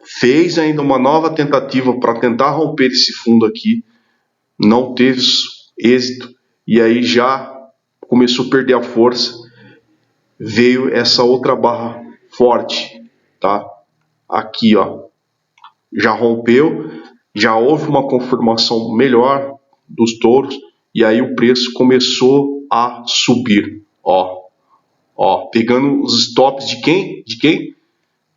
fez ainda uma nova tentativa para tentar romper esse fundo aqui, não teve êxito, e aí já começou a perder a força, veio essa outra barra forte, tá? Aqui, ó, já rompeu, já houve uma confirmação melhor dos touros, e aí o preço começou a subir, ó, pegando os stops de quem?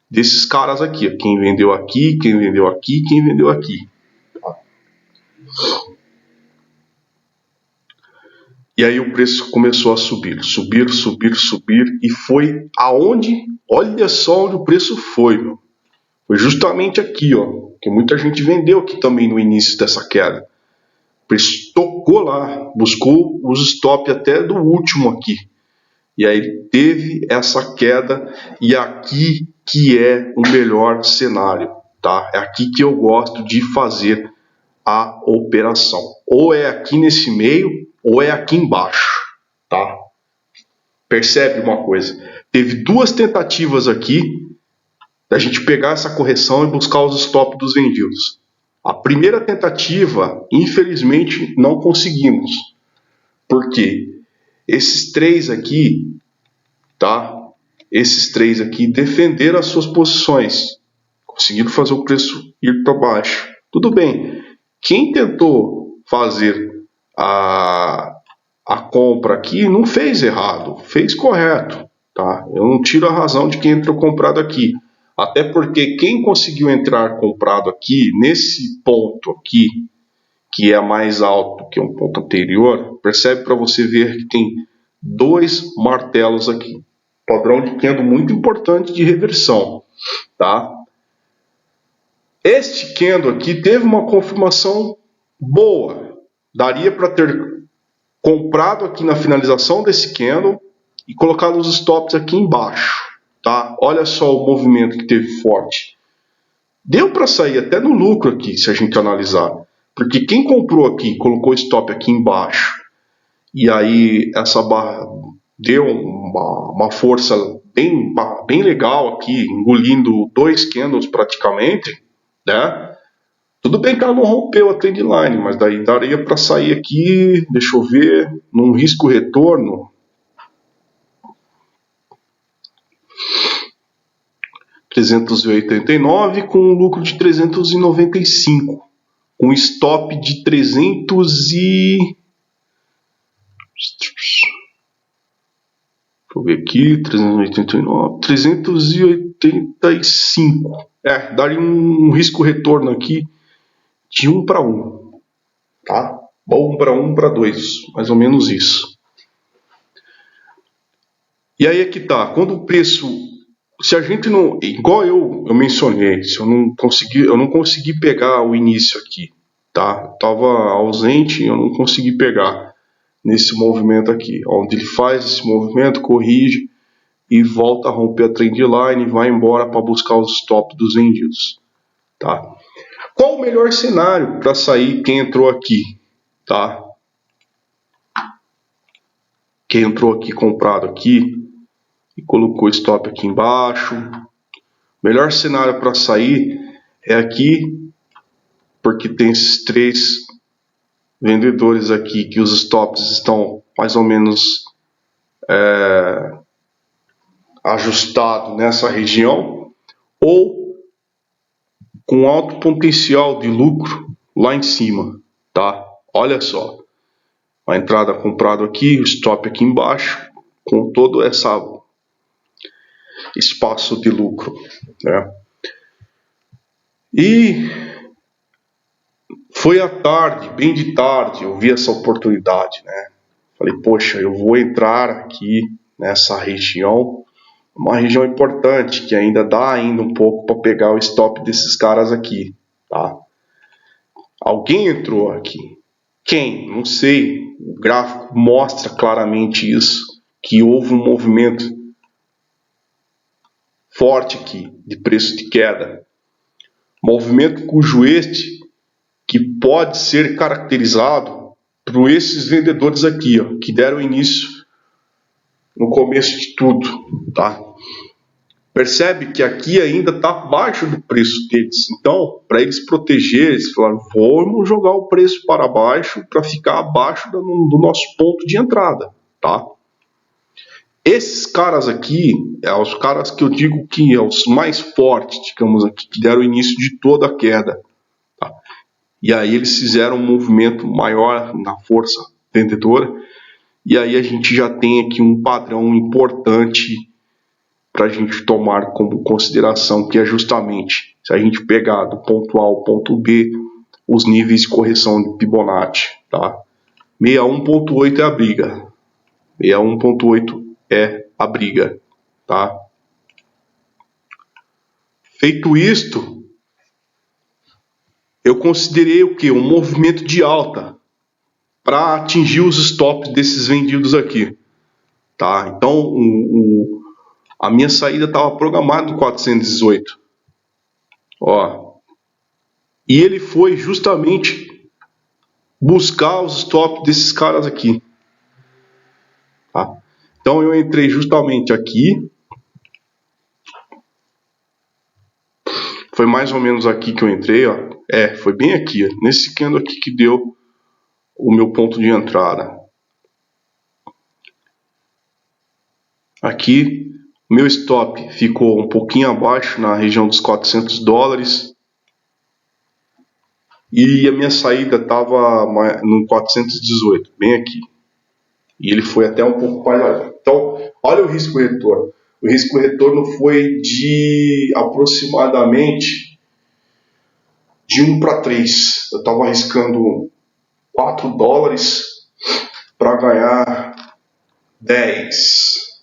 Desses caras aqui, ó. Quem vendeu aqui, quem vendeu aqui, quem vendeu aqui. Tá? E aí o preço começou a subir, e foi aonde? Olha só onde o preço foi, meu. Foi justamente aqui, ó, que muita gente vendeu aqui também no início dessa queda. O preço tocou lá, buscou os stop até do último aqui. E aí teve essa queda, e aqui que é o melhor cenário, tá? É aqui que eu gosto de fazer a operação. Ou é aqui nesse meio, ou é aqui embaixo, tá? Percebe uma coisa? Teve duas tentativas aqui da gente pegar essa correção e buscar os stop dos vendidos. A primeira tentativa, infelizmente, não conseguimos. Por quê? Esses três aqui, tá? Esses três aqui defenderam as suas posições, conseguiram fazer o preço ir para baixo. Tudo bem. Quem tentou fazer a compra aqui não fez errado, fez correto, tá? Eu não tiro a razão de quem entrou comprado aqui. Até porque quem conseguiu entrar comprado aqui, nesse ponto aqui, que é mais alto que um ponto anterior, percebe para você ver que tem dois martelos aqui. Padrão de candle muito importante de reversão, tá? Este candle aqui teve uma confirmação boa. Daria para ter comprado aqui na finalização desse candle e colocado os stops aqui embaixo, tá? Olha só o movimento que teve forte. Deu para sair até no lucro aqui, se a gente analisar. Porque quem comprou aqui, colocou stop aqui embaixo, e aí essa barra deu uma força bem legal aqui, engolindo 2 candles praticamente, né? Tudo bem que ela não rompeu a trendline, mas daí daria para sair aqui, deixa eu ver, num risco retorno. 389 com um lucro de 395, com stop de 300 e... Deixa eu ver aqui, 389, 385. Daria um risco retorno aqui de 1 para 1, tá? Ou 1 para 1 para 2, mais ou menos isso. E aí é que tá, quando o preço, se a gente não, igual eu mencionei, se eu não consegui pegar o início aqui, tá? Eu tava ausente, eu não consegui pegar nesse movimento aqui, onde ele faz esse movimento, corrige e volta a romper a trendline e vai embora para buscar os stop dos vendidos, tá? Qual o melhor cenário para sair quem entrou aqui, tá? Quem entrou aqui comprado aqui e colocou stop aqui embaixo, melhor cenário para sair é aqui, porque tem esses 3 vendedores aqui que os stops estão mais ou menos ajustados nessa região, ou com alto potencial de lucro lá em cima, tá? Olha só, a entrada comprado aqui, o stop aqui embaixo, com todo esse espaço de lucro, né? E foi à tarde, bem de tarde, eu vi essa oportunidade, né? Falei, poxa, eu vou entrar aqui nessa região, uma região importante, que ainda dá ainda um pouco para pegar o stop desses caras aqui, tá? Alguém entrou aqui. Quem? Não sei. O gráfico mostra claramente isso, que houve um movimento forte aqui de preço de queda. Movimento cujo que pode ser caracterizado por esses vendedores aqui, ó, que deram início no começo de tudo, tá? Percebe que aqui ainda está abaixo do preço deles. Então, para eles proteger, eles falaram, vamos jogar o preço para baixo para ficar abaixo do nosso ponto de entrada, tá? Esses caras aqui, os caras que eu digo que são os mais fortes, digamos aqui, que deram início de toda a queda, tá? E aí eles fizeram um movimento maior na força vendedora, e aí a gente já tem aqui um padrão importante para a gente tomar como consideração, que é justamente, se a gente pegar do ponto A ao ponto B, os níveis de correção de Fibonacci, tá? 61.8 é a briga, 61.8 é a briga, tá? Feito isto, eu considerei o que? Um movimento de alta para atingir os stops desses vendidos aqui, tá? Então, a minha saída estava programada no 418, ó, e ele foi justamente buscar os stops desses caras aqui, tá? Então eu entrei justamente aqui, foi mais ou menos aqui que eu entrei, ó. Foi bem aqui, ó, nesse candle aqui que deu o meu ponto de entrada. Aqui, meu stop ficou um pouquinho abaixo, na região dos $400, e a minha saída estava no 418, bem aqui. E ele foi até um pouco mais alto. Então, olha o risco retorno. O risco retorno foi de aproximadamente de 1 para 3. Eu estava arriscando $4 para ganhar 10.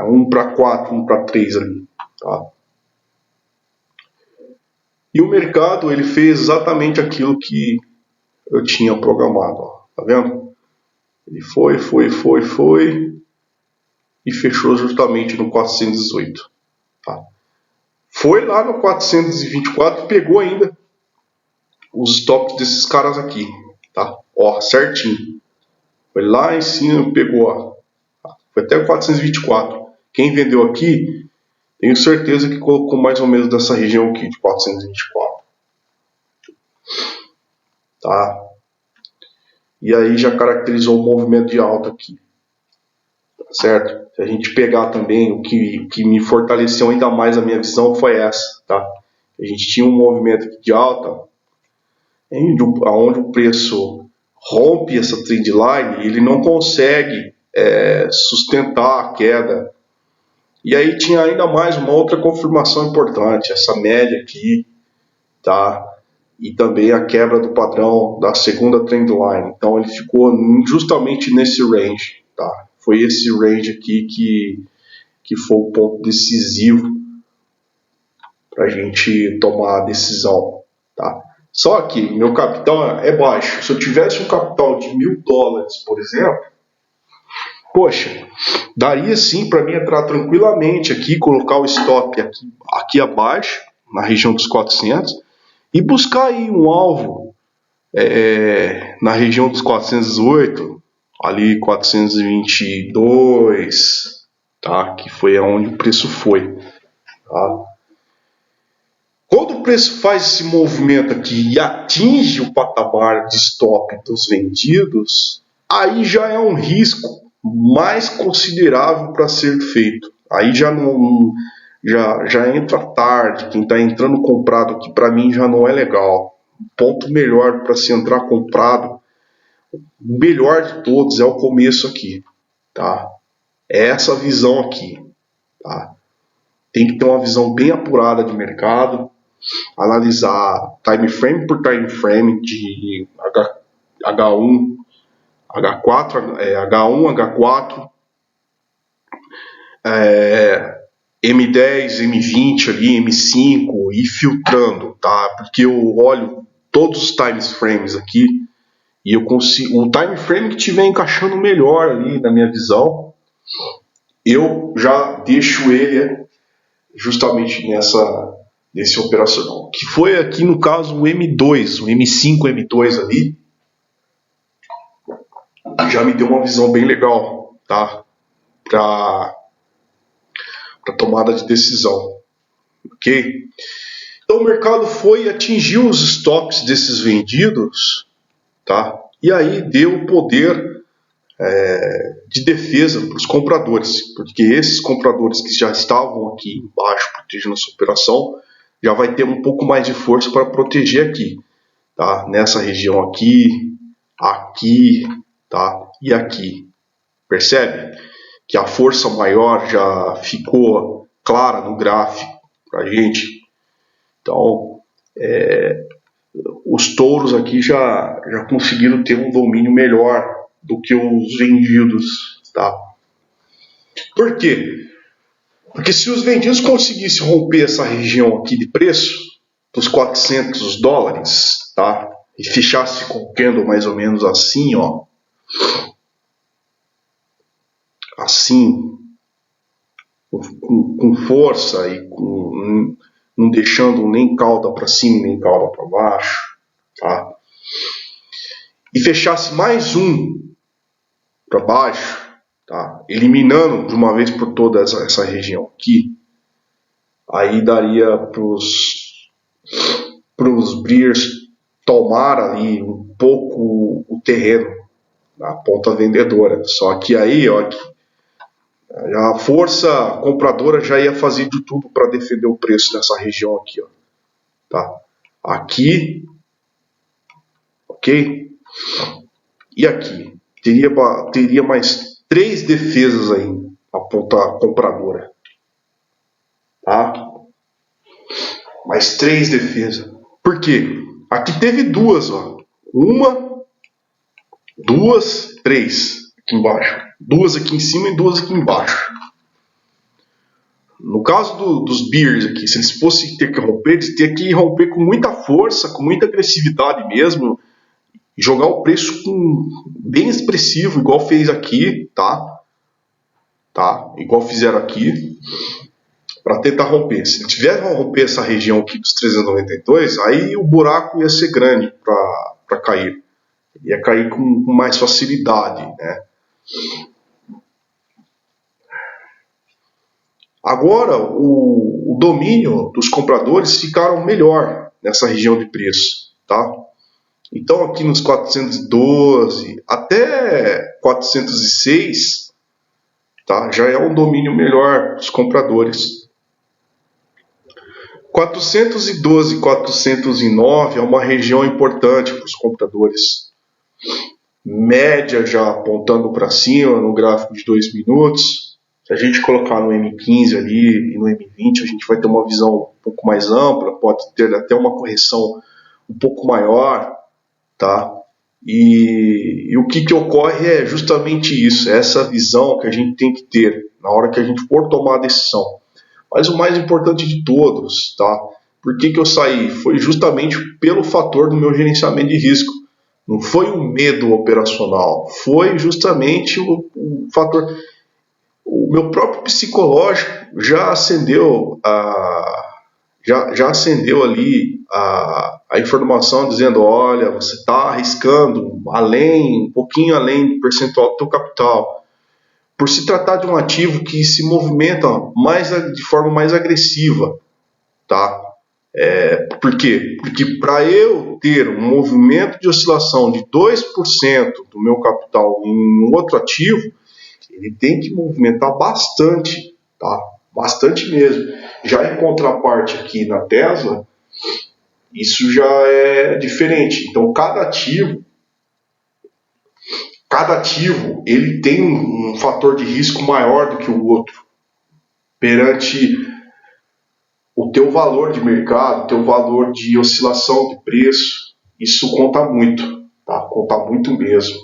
1 para 4, 1 para 3 ali, tá? E o mercado ele fez exatamente aquilo que eu tinha programado, ó. Tá vendo? Ele foi e fechou justamente no 418, tá? Foi lá no 424 e pegou ainda os stops desses caras aqui, tá? Ó, certinho. Foi lá em cima, pegou, ó. Foi até 424. Quem vendeu aqui, tenho certeza que colocou mais ou menos dessa região aqui, de 424. Tá? E aí já caracterizou o movimento de alta aqui. Tá certo? Se a gente pegar também o que me fortaleceu ainda mais a minha visão foi essa. Tá? A gente tinha um movimento aqui de alta, onde o preço rompe essa trendline e ele não consegue sustentar a queda. E aí tinha ainda mais uma outra confirmação importante, essa média aqui, tá? E também a quebra do padrão da segunda trendline. Então ele ficou justamente nesse range, tá? Foi esse range aqui que foi o ponto decisivo para a gente tomar a decisão, tá? Só que meu capital é baixo. Se eu tivesse um capital de $1.000, por exemplo, poxa, daria sim para mim entrar tranquilamente aqui, colocar o stop aqui abaixo, na região dos 400, e buscar aí um alvo na região dos 408, ali 422, tá? Que foi aonde o preço foi, tá? Quando o preço faz esse movimento aqui e atinge o patamar de stop dos vendidos, aí já é um risco mais considerável para ser feito. Aí já não já entra tarde, quem está entrando comprado aqui para mim já não é legal. O ponto melhor para se entrar comprado, o melhor de todos é o começo aqui, tá? É essa visão aqui, tá? Tem que ter uma visão bem apurada de mercado, analisar time frame por time frame de H1, H4, H1, H4, M10, M20 ali, M5 e filtrando, tá? Porque eu olho todos os time frames aqui e eu consigo, o time frame que estiver encaixando melhor ali na minha visão, eu já deixo ele justamente nesse operacional, que foi aqui no caso o M2, o M5, M2 ali, já me deu uma visão bem legal, tá? Para tomada de decisão, ok? Então o mercado foi e atingiu os stops desses vendidos, tá? E aí deu poder de defesa para os compradores, porque esses compradores que já estavam aqui embaixo protegendo essa operação, já vai ter um pouco mais de força para proteger aqui, tá? Nessa região aqui, aqui, tá? E aqui, percebe? Que a força maior já ficou clara no gráfico para a gente. Então, os touros aqui já conseguiram ter um domínio melhor do que os vendidos, tá? Por quê? Porque se os vendidos conseguissem romper essa região aqui de preço, dos $400, tá? E fechasse com o candle mais ou menos assim, ó. Assim, com força e não deixando nem cauda para cima nem cauda para baixo, tá? E fechasse mais um para baixo, tá? Eliminando de uma vez por todas essa região aqui, aí daria para os Breers tomar ali um pouco o terreno na ponta vendedora. Só que aí, ó, a força compradora já ia fazer de tudo para defender o preço nessa região aqui, ó. Tá? Aqui, ok? E aqui teria mais 3 defesas aí na ponta compradora, tá? Mais 3 defesas. Por quê? Aqui teve 2, ó. 1, 2, 3 aqui embaixo. 2 aqui em cima e 2 aqui embaixo. No caso dos beers aqui, se eles fossem ter que romper, eles teriam que romper com muita força, com muita agressividade mesmo, e jogar o preço bem expressivo, igual fez aqui, tá? Igual fizeram aqui, para tentar romper. Se tiver que romper essa região aqui dos 392, aí o buraco ia ser grande para cair. Ia cair com mais facilidade, né? Agora, o domínio dos compradores ficaram melhor nessa região de preço, tá? Então, aqui nos 412 até 406, tá? Já é um domínio melhor dos compradores. 412 e 409 é uma região importante para os compradores. Média já apontando para cima no gráfico de 2 minutos. Se a gente colocar no M15 ali e no M20, a gente vai ter uma visão um pouco mais ampla, pode ter até uma correção um pouco maior, tá? E o que ocorre é justamente isso, essa visão que a gente tem que ter na hora que a gente for tomar a decisão. Mas o mais importante de todos, tá? Por que eu saí? Foi justamente pelo fator do meu gerenciamento de risco. Não foi um medo operacional, foi justamente o fator. O meu próprio psicológico já acendeu ali a informação dizendo: olha, você está arriscando um pouquinho além do percentual do teu capital. Por se tratar de um ativo que se movimenta de forma mais agressiva, tá? Por quê? Porque para eu ter um movimento de oscilação de 2% do meu capital em um outro ativo, ele tem que movimentar bastante, tá? Bastante mesmo. Já em contraparte aqui na Tesla, isso já é diferente. Então, cada ativo ele tem um fator de risco maior do que o outro perante o teu valor de mercado, o teu valor de oscilação de preço. Isso conta muito, tá? Conta muito mesmo,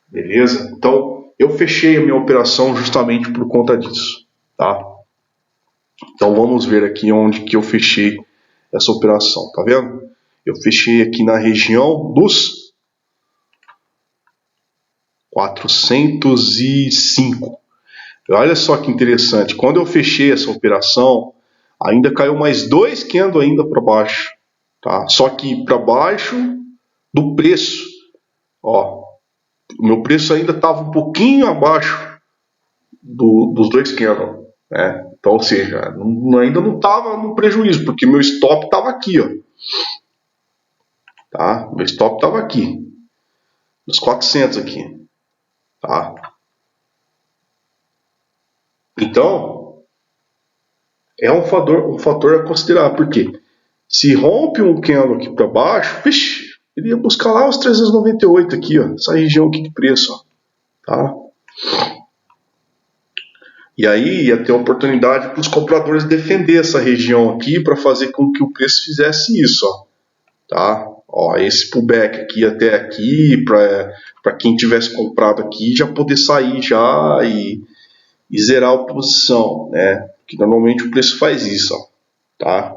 beleza? Então, eu fechei a minha operação justamente por conta disso, tá? Então, vamos ver aqui onde que eu fechei essa operação, tá vendo? Eu fechei aqui na região dos 405. Olha só que interessante, quando eu fechei essa operação, ainda caiu mais 2 candles ainda para baixo, tá? Só que para baixo do preço, ó, o meu preço ainda estava um pouquinho abaixo dos 2 candles, né? Então, ou seja, ainda não estava no prejuízo, porque meu stop estava aqui, ó, tá? Meu stop estava aqui, nos 400 aqui, tá? Então, é um fator a considerar, porque se rompe um candle aqui para baixo, vixe, ele ia buscar lá os 398 aqui, ó, essa região aqui de preço, ó, tá? E aí ia ter a oportunidade para os compradores defender essa região aqui para fazer com que o preço fizesse isso, ó, tá? Ó, esse pullback aqui até aqui, para quem tivesse comprado aqui já poder sair já e zerar a posição, né? Que normalmente o preço faz isso, ó, tá?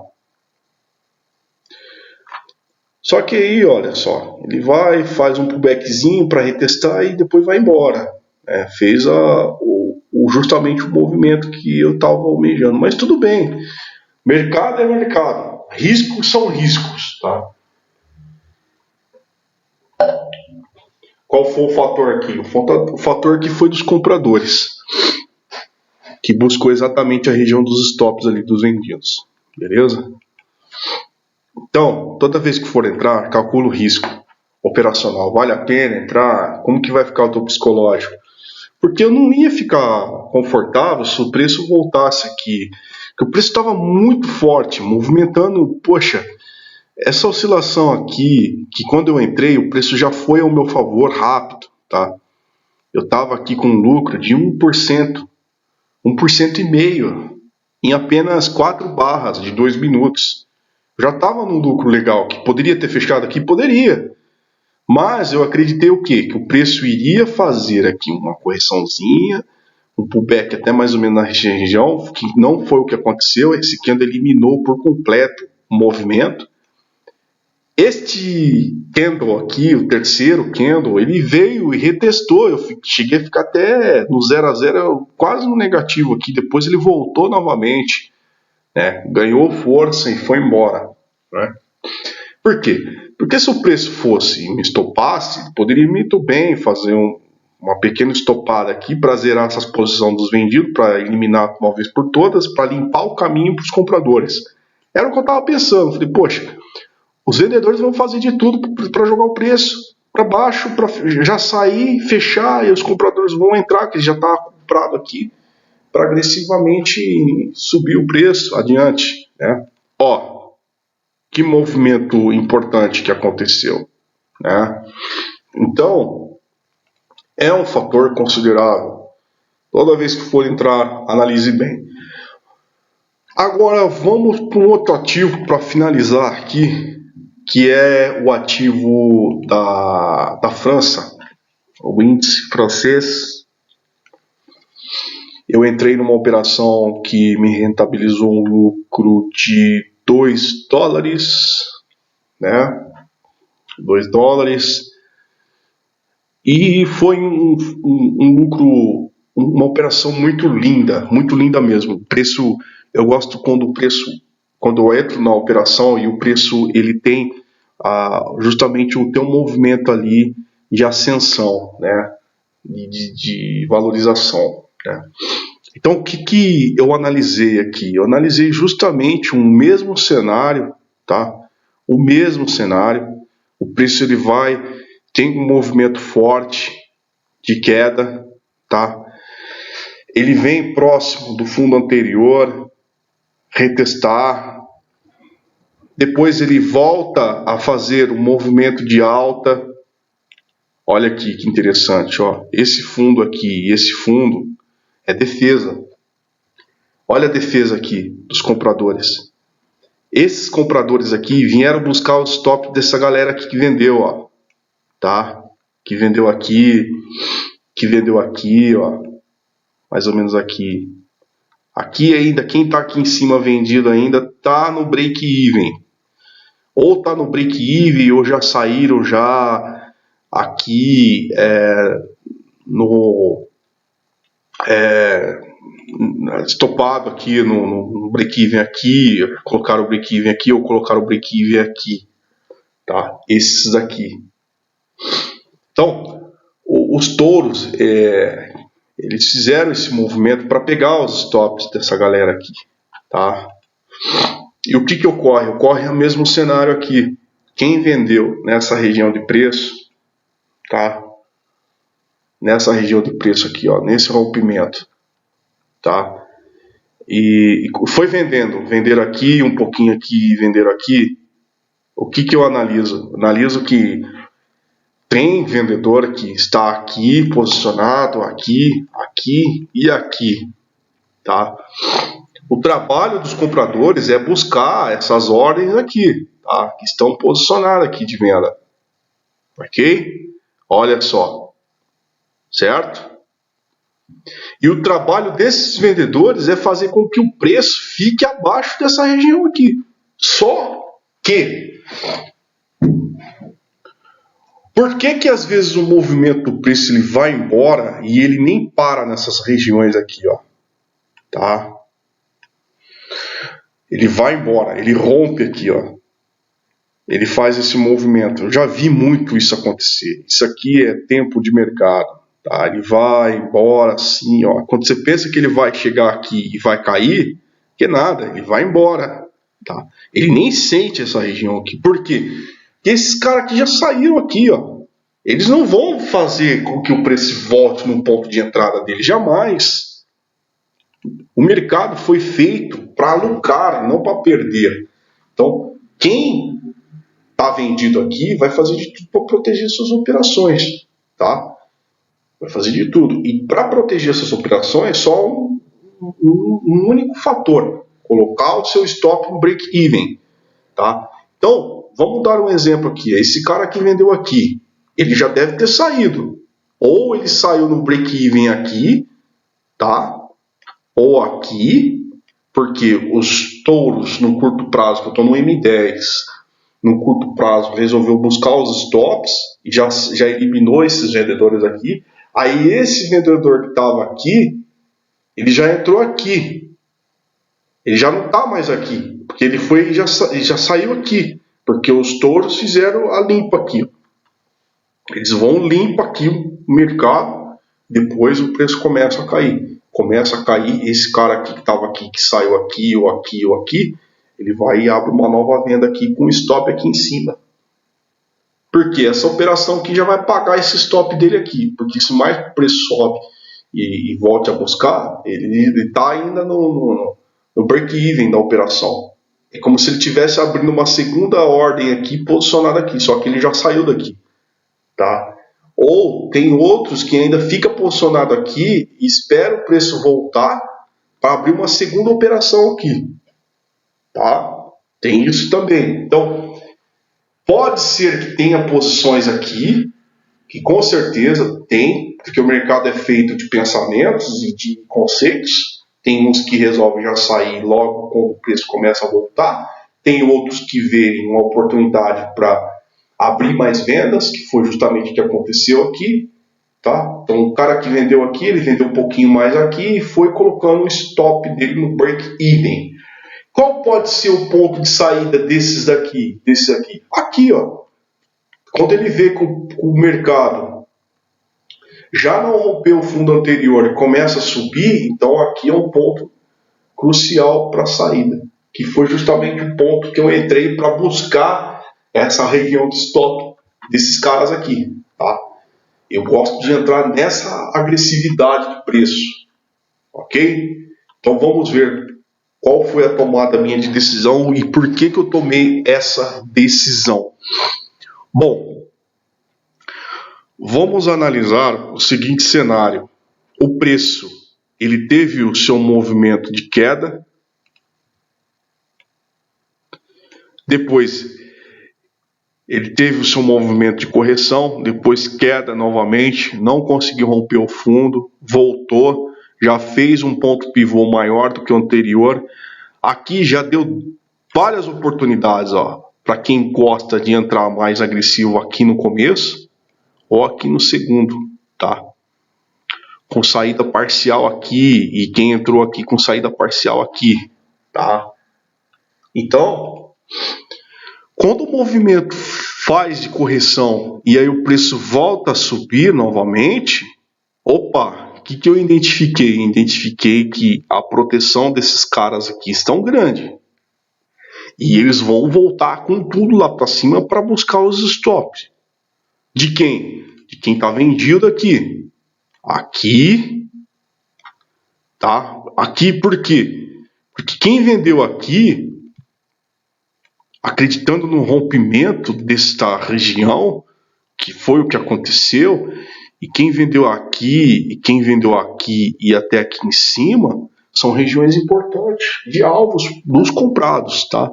Só que aí, olha só, ele vai, faz um pullbackzinho para retestar e depois vai embora, né? Fez justamente o movimento que eu estava almejando, mas tudo bem, mercado é mercado, riscos são riscos, tá? Qual foi o fator aqui? O fator aqui foi dos compradores, que buscou exatamente a região dos stops ali dos vendidos, beleza? Então, toda vez que for entrar, calcula o risco operacional, vale a pena entrar? Como que vai ficar o teu psicológico? Porque eu não ia ficar confortável se o preço voltasse aqui, porque o preço estava muito forte, movimentando, poxa, essa oscilação aqui, que quando eu entrei, o preço já foi ao meu favor rápido, tá? Eu estava aqui com um lucro de 1%, 1,5% em apenas 4 barras de 2 minutos. Já estava num lucro legal, que poderia ter fechado aqui, poderia. Mas eu acreditei o quê? Que o preço iria fazer aqui uma correçãozinha, um pullback até mais ou menos na região, que não foi o que aconteceu. Esse candle eliminou por completo o movimento. Este candle aqui, o terceiro candle, ele veio e retestou. Eu cheguei a ficar até no 0 a 0, quase no negativo aqui. Depois ele voltou novamente, né? Ganhou força e foi embora, né? Por quê? Porque se o preço fosse me estopasse, poderia muito bem fazer uma pequena estopada aqui para zerar essas posições dos vendidos, para eliminar de uma vez por todas, para limpar o caminho para os compradores. Era o que eu estava pensando. Falei, poxa, os vendedores vão fazer de tudo para jogar o preço para baixo, para já sair, fechar, e os compradores vão entrar, que já está comprado aqui, para agressivamente subir o preço adiante, né? Ó, que movimento importante que aconteceu, né? Então, é um fator considerável. Toda vez que for entrar, analise bem. Agora, vamos para um outro ativo para finalizar aqui, que é o ativo da França, o índice francês. Eu entrei numa operação que me rentabilizou um lucro de $2, né? $2. E foi um lucro, uma operação muito linda mesmo. O preço, eu gosto quando eu entro na operação e o preço ele tem justamente o teu movimento ali de ascensão, né? De valorização, né? Então, o que eu analisei aqui? Eu analisei justamente um mesmo cenário, tá? O mesmo cenário. O preço ele tem um movimento forte de queda, tá? Ele vem próximo do fundo anterior, retestar. Depois ele volta a fazer um movimento de alta. Olha aqui que interessante, ó. Esse fundo aqui e esse fundo é defesa. Olha a defesa aqui dos compradores. Esses compradores aqui vieram buscar o stop dessa galera aqui que vendeu, ó. Tá? Que vendeu aqui, ó. Mais ou menos aqui. Aqui ainda, quem tá aqui em cima vendido ainda tá no break-even. Ou tá no break-even ou já saíram já aqui estopado aqui no break-even aqui, colocaram o break-even aqui ou colocaram o break-even aqui, tá? Esses aqui. Então, os touros, eles fizeram esse movimento para pegar os stops dessa galera aqui, tá? E o que ocorre? Ocorre o mesmo cenário aqui. Quem vendeu nessa região de preço, tá? Nessa região de preço aqui, ó, nesse rompimento, tá? E foi vender aqui, um pouquinho aqui, vender aqui. O que eu analiso? Analiso que tem vendedor que está aqui, posicionado aqui, aqui e aqui, tá? O trabalho dos compradores é buscar essas ordens aqui, tá? Que estão posicionadas aqui de venda, ok? Olha só, certo? E o trabalho desses vendedores é fazer com que o preço fique abaixo dessa região aqui. Só que por que às vezes o movimento do preço ele vai embora e ele nem para nessas regiões aqui, ó, tá? Ele vai embora, ele rompe aqui, ó. Ele faz esse movimento. Eu já vi muito isso acontecer. Isso aqui é tempo de mercado, tá? Ele vai embora assim, ó. Quando você pensa que ele vai chegar aqui e vai cair, que nada, ele vai embora, tá? Ele nem sente essa região aqui. Por quê? Porque esses caras aqui já saíram aqui, ó. Eles não vão fazer com que o preço volte no ponto de entrada dele, jamais. O mercado foi feito para lucrar, não para perder. Então, quem está vendido aqui vai fazer de tudo para proteger suas operações, tá? Vai fazer de tudo. E para proteger essas operações, só um único fator: colocar o seu stop no break-even, tá? Então, vamos dar um exemplo aqui. Esse cara que vendeu aqui, ele já deve ter saído. Ou ele saiu no break-even aqui, tá? Ou aqui, porque os touros no curto prazo, que eu estou no M10, no curto prazo resolveu buscar os stops e já eliminou esses vendedores aqui. Aí esse vendedor que estava aqui, ele já entrou aqui. Ele já não está mais aqui, porque ele já saiu aqui, porque os touros fizeram a limpa aqui. Eles vão limpar aqui o mercado Depois o preço começa a cair. Começa a cair, esse cara aqui que estava aqui, que saiu aqui ou aqui ou aqui, ele vai e abre uma nova venda aqui com stop aqui em cima. Porque essa operação aqui já vai pagar esse stop dele aqui. Porque se mais o preço sobe e volte a buscar, ele está ainda no break-even da operação. É como se ele estivesse abrindo uma segunda ordem aqui, posicionada aqui, só que ele já saiu daqui. Tá? Ou tem outros que ainda fica posicionado aqui e espera o preço voltar para abrir uma segunda operação aqui. Tá? Tem isso também. Então, pode ser que tenha posições aqui, que com certeza tem, porque o mercado é feito de pensamentos e de conceitos. Tem uns que resolvem já sair logo quando o preço começa a voltar. Tem outros que veem uma oportunidade para abrir mais vendas, que foi justamente o que aconteceu aqui. Tá? Então o cara que vendeu aqui, ele vendeu um pouquinho mais aqui e foi colocando o stop dele no break-even. Qual pode ser o ponto de saída desses daqui? Desses aqui? Aqui, ó. Quando ele vê que o mercado já não rompeu o fundo anterior e começa a subir, então aqui é um ponto crucial para a saída, que foi justamente o ponto que eu entrei para buscar essa região de stop desses caras aqui. Tá? Eu gosto de entrar nessa agressividade de preço. Ok? Então vamos ver qual foi a tomada minha de decisão e por que eu tomei essa decisão. Bom, vamos analisar o seguinte cenário. O preço, ele teve o seu movimento de queda. Depois, ele teve o seu movimento de correção. Depois, queda novamente. Não conseguiu romper o fundo. Voltou. Já fez um ponto pivô maior do que o anterior. Aqui já deu várias oportunidades, para quem gosta de entrar mais agressivo aqui no começo ou aqui no segundo, tá? Com saída parcial aqui e quem entrou aqui com saída parcial aqui, tá? Então, quando o movimento faz de correção e aí o preço volta a subir novamente, opa, o que eu identifiquei? Identifiquei que a proteção desses caras aqui estão grande. E eles vão voltar com tudo lá para cima para buscar os stops. De quem? De quem está vendido aqui. Aqui. Tá? Aqui por quê? Porque quem vendeu aqui, acreditando no rompimento desta região, que foi o que aconteceu, e quem vendeu aqui e até aqui em cima, são regiões importantes de alvos dos comprados, tá?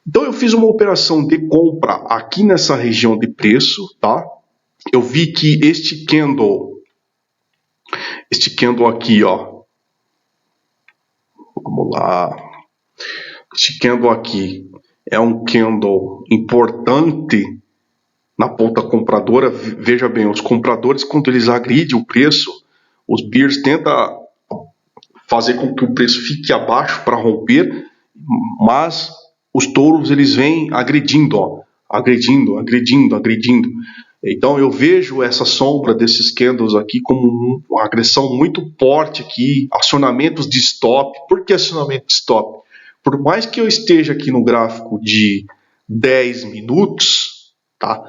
Então eu fiz uma operação de compra aqui nessa região de preço, tá? Eu vi que este candle aqui, ó, vamos lá, este candle aqui é um candle importante na ponta compradora. Veja bem, os compradores, quando eles agridem o preço, os bears tentam fazer com que o preço fique abaixo para romper, mas os touros eles vêm agredindo, ó, agredindo. Então eu vejo essa sombra desses candles aqui como uma agressão muito forte aqui, acionamentos de stop. Por que acionamento de stop? Por mais que eu esteja aqui no gráfico de 10 minutos, tá?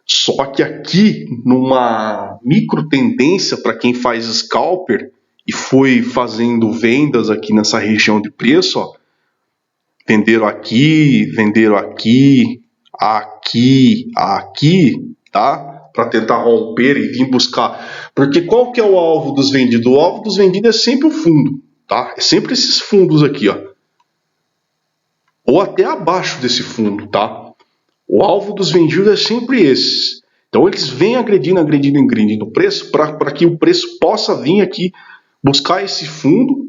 Só que aqui numa micro tendência para quem faz scalper e foi fazendo vendas aqui nessa região de preço, ó, venderam aqui, tá? Para tentar romper e vir buscar. Porque qual que é o alvo dos vendidos? O alvo dos vendidos é sempre o fundo, tá? É sempre esses fundos aqui, ó. Ou até abaixo desse fundo, tá? O alvo dos vendidos é sempre esses. Então eles vêm agredindo o preço para que o preço possa vir aqui buscar esse fundo,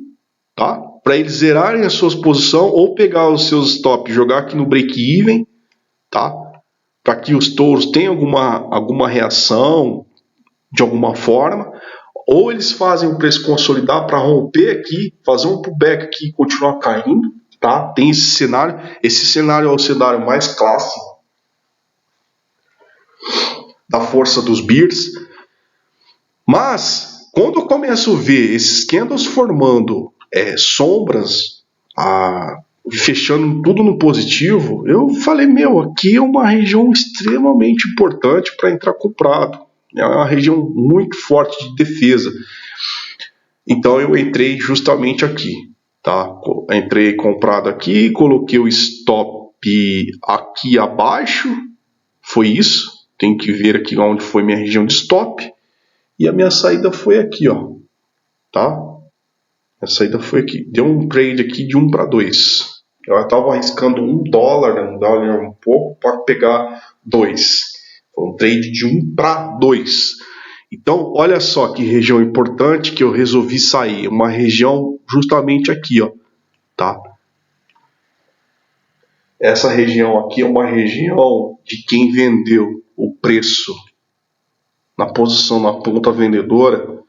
tá? Para eles zerarem as suas posições ou pegar os seus stops, jogar aqui no break-even, tá? Para que os touros tenham alguma reação de alguma forma, ou eles fazem o preço consolidar para romper aqui, fazer um pullback aqui e continuar caindo, tá? Tem esse cenário. Esse cenário é o cenário mais clássico da força dos bears. Mas, quando eu começo a ver esses candles formando sombras, fechando tudo no positivo, eu falei, aqui é uma região extremamente importante para entrar comprado. É uma região muito forte de defesa. Então eu entrei justamente aqui, tá? Entrei comprado aqui, coloquei o stop aqui abaixo, foi isso. Tem que ver aqui onde foi minha região de stop. E a minha saída foi aqui, ó, tá? A saída foi aqui. Deu um trade aqui de 1 para 2. Eu estava arriscando $1, né? $1 um pouco, para pegar 2. Foi um trade de 1 para 2. Então, olha só que região importante que eu resolvi sair. Uma região justamente aqui, ó, tá? Essa região aqui é uma região de quem vendeu o preço na posição na ponta vendedora,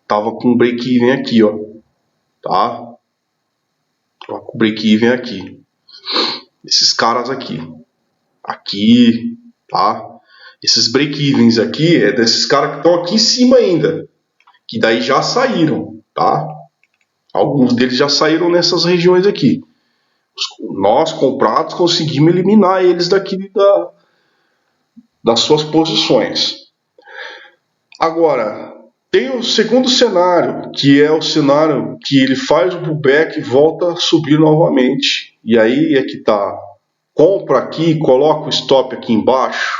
tava com break-even aqui, ó, tá? Tava com break-even aqui. Esses caras aqui, tá? Esses break-evens aqui é desses caras que estão aqui em cima ainda, que daí já saíram, tá? Alguns deles já saíram nessas regiões aqui. Nós, comprados, conseguimos eliminar eles daqui das suas posições. Agora, tem o segundo cenário, que é o cenário que ele faz o pullback e volta a subir novamente. E aí é que tá. Compra aqui, coloca o stop aqui embaixo.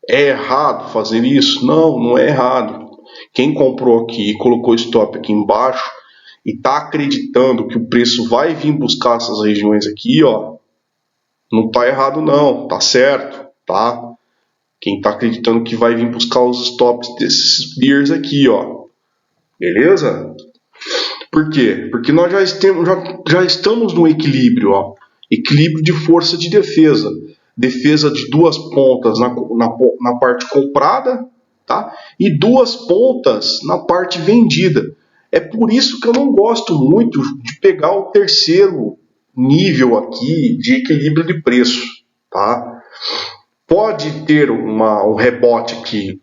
É errado fazer isso? Não, não é errado. Quem comprou aqui e colocou o stop aqui embaixo e está acreditando que o preço vai vir buscar essas regiões aqui, ó, não está errado não, tá certo, tá? Quem está acreditando que vai vir buscar os stops desses bears aqui, ó, beleza? Por quê? Porque nós já estamos no equilíbrio, ó, equilíbrio de força de defesa. Defesa de duas pontas na parte comprada, tá? E duas pontas na parte vendida. É por isso que eu não gosto muito de pegar o terceiro nível aqui de equilíbrio de preço, tá? Pode ter um rebote aqui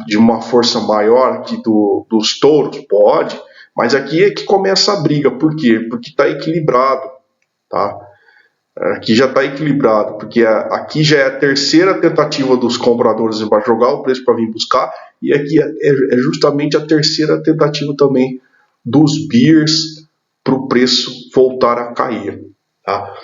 de uma força maior aqui dos touros, pode, mas aqui é que começa a briga. Por quê? Porque está equilibrado, tá? Aqui já está equilibrado, porque aqui já é a terceira tentativa dos compradores para jogar o preço para vir buscar, e aqui é justamente a terceira tentativa também dos bears para o preço voltar a cair. Tá?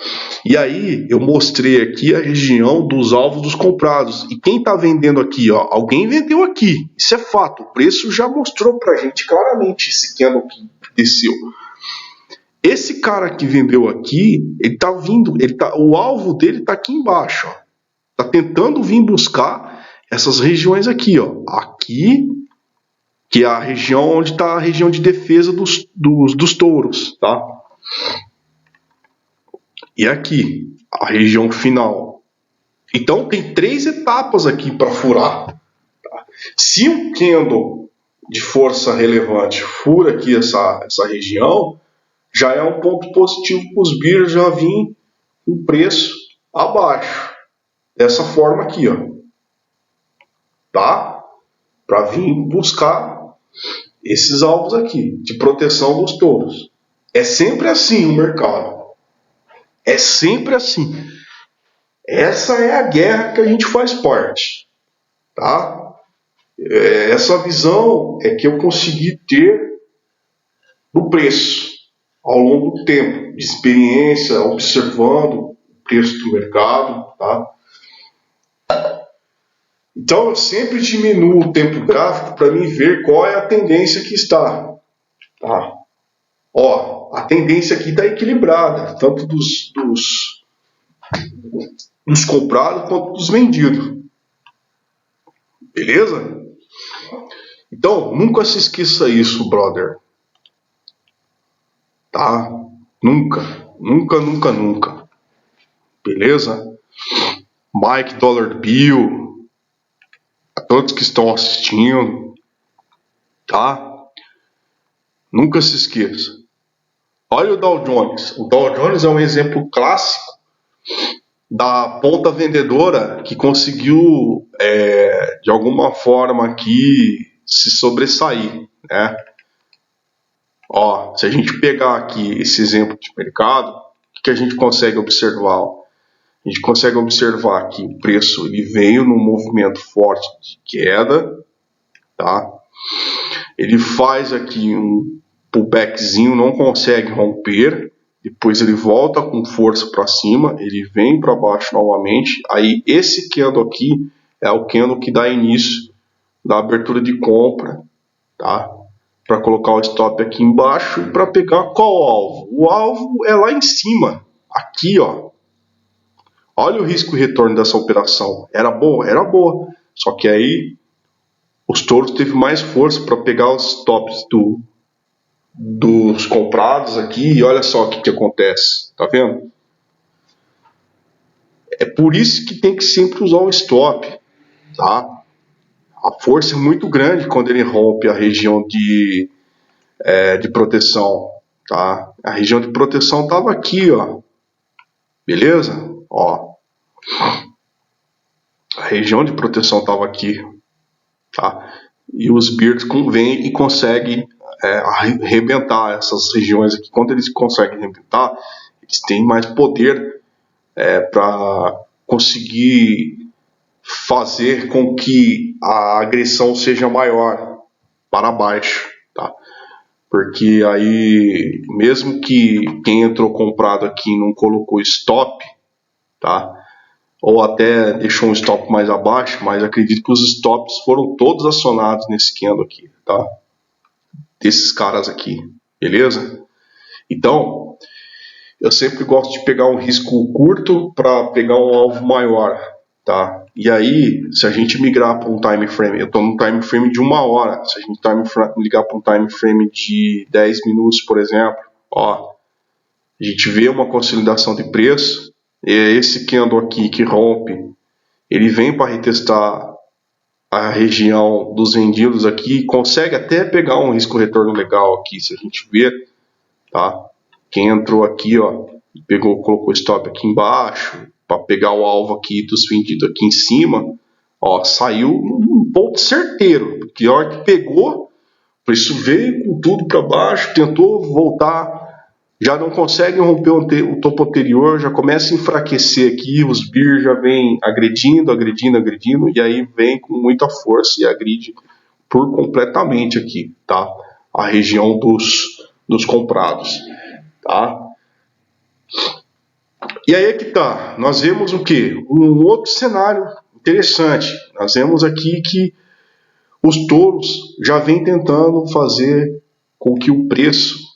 E aí eu mostrei aqui a região dos alvos dos comprados. E quem está vendendo aqui? Ó, alguém vendeu aqui. Isso é fato. O preço já mostrou para a gente claramente esse candle que desceu. Esse cara que vendeu aqui, ele tá vindo, o alvo dele está aqui embaixo. Está tentando vir buscar essas regiões aqui. Ó. Aqui, que é a região onde está a região de defesa dos touros. Tá? E aqui, a região final. Então tem 3 etapas aqui para furar. Tá? Se um candle de força relevante fura aqui essa região, já é um ponto positivo para os bears já vir com preço abaixo. Dessa forma aqui, ó. Tá? Para vir buscar esses alvos aqui, de proteção dos touros. É sempre assim o mercado. É sempre assim. Essa é a guerra que a gente faz parte. Tá? Essa visão é que eu consegui ter do preço ao longo do tempo, de experiência, observando o preço do mercado. Tá? Então eu sempre diminuo o tempo gráfico para mim ver qual é a tendência que está. Tá? Ó, a tendência aqui está equilibrada, tanto dos comprados quanto dos vendidos. Beleza? Então, nunca se esqueça isso, brother. Tá? Nunca. Nunca, nunca, nunca. Beleza? Mike Dollar Bill, a todos que estão assistindo, tá? Nunca se esqueça. Olha o Dow Jones. O Dow Jones é um exemplo clássico da ponta vendedora que conseguiu, de alguma forma aqui, se sobressair, né? Ó, se a gente pegar aqui esse exemplo de mercado, o que a gente consegue observar? A gente consegue observar que o preço ele veio num movimento forte de queda, tá? Ele faz aqui um pullbackzinho, não consegue romper, depois ele volta com força para cima, ele vem para baixo novamente. Aí esse candle aqui é o candle que dá início da abertura de compra, tá? Para colocar o stop aqui embaixo e para pegar qual alvo? O alvo é lá em cima, aqui, ó. Olha o risco e retorno dessa operação. Era boa? Era boa. Só que aí os touros teve mais força para pegar os stops dos comprados aqui e olha só o que acontece. Tá vendo? É por isso que tem que sempre usar o stop, tá? A força é muito grande quando ele rompe a região de proteção, tá? A região de proteção estava aqui, ó. Beleza? Ó. A região de proteção estava aqui, tá? E os bears vêm e conseguem arrebentar essas regiões aqui. Quando eles conseguem arrebentar, eles têm mais poder para conseguir fazer com que a agressão seja maior para baixo, tá? Porque aí, mesmo que quem entrou comprado aqui não colocou stop, tá? Ou até deixou um stop mais abaixo, mas acredito que os stops foram todos acionados nesse candle aqui, tá? Desses caras aqui, beleza? Então, eu sempre gosto de pegar um risco curto para pegar um alvo maior, tá? E aí, se a gente migrar para um time frame, eu estou num time frame de 1 hora, se a gente ligar para um time frame de 10 minutos, por exemplo, ó, a gente vê uma consolidação de preço, e esse candle aqui que rompe, ele vem para retestar a região dos vendidos aqui, consegue até pegar um risco retorno legal aqui, se a gente ver, tá? Quem entrou aqui, ó, colocou stop aqui embaixo, para pegar o alvo aqui dos vendidos aqui em cima, ó, saiu num ponto certeiro, porque a hora que pegou, o preço veio com tudo para baixo, tentou voltar, já não consegue romper o topo anterior, já começa a enfraquecer aqui, os bears já vem agredindo, e aí vem com muita força e agride por completamente aqui, tá? A região dos comprados, tá? E aí é que tá, nós vemos o que? Um outro cenário interessante, nós vemos aqui que os touros já vêm tentando fazer com que o preço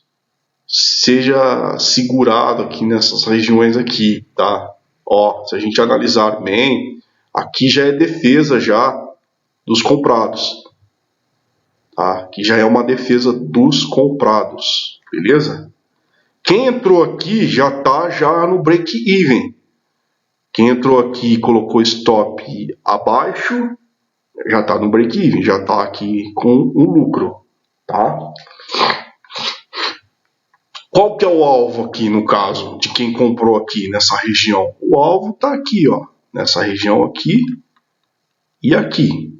seja segurado aqui nessas regiões aqui, tá? Ó, se a gente analisar bem, aqui já é defesa já dos comprados, tá? Aqui já é uma defesa dos comprados, beleza? Quem entrou aqui já tá já no break-even. Quem entrou aqui e colocou stop abaixo, já tá no break-even, já tá aqui com um lucro, tá? Qual que é o alvo aqui, no caso, de quem comprou aqui nessa região? O alvo está aqui, ó, nessa região aqui e aqui,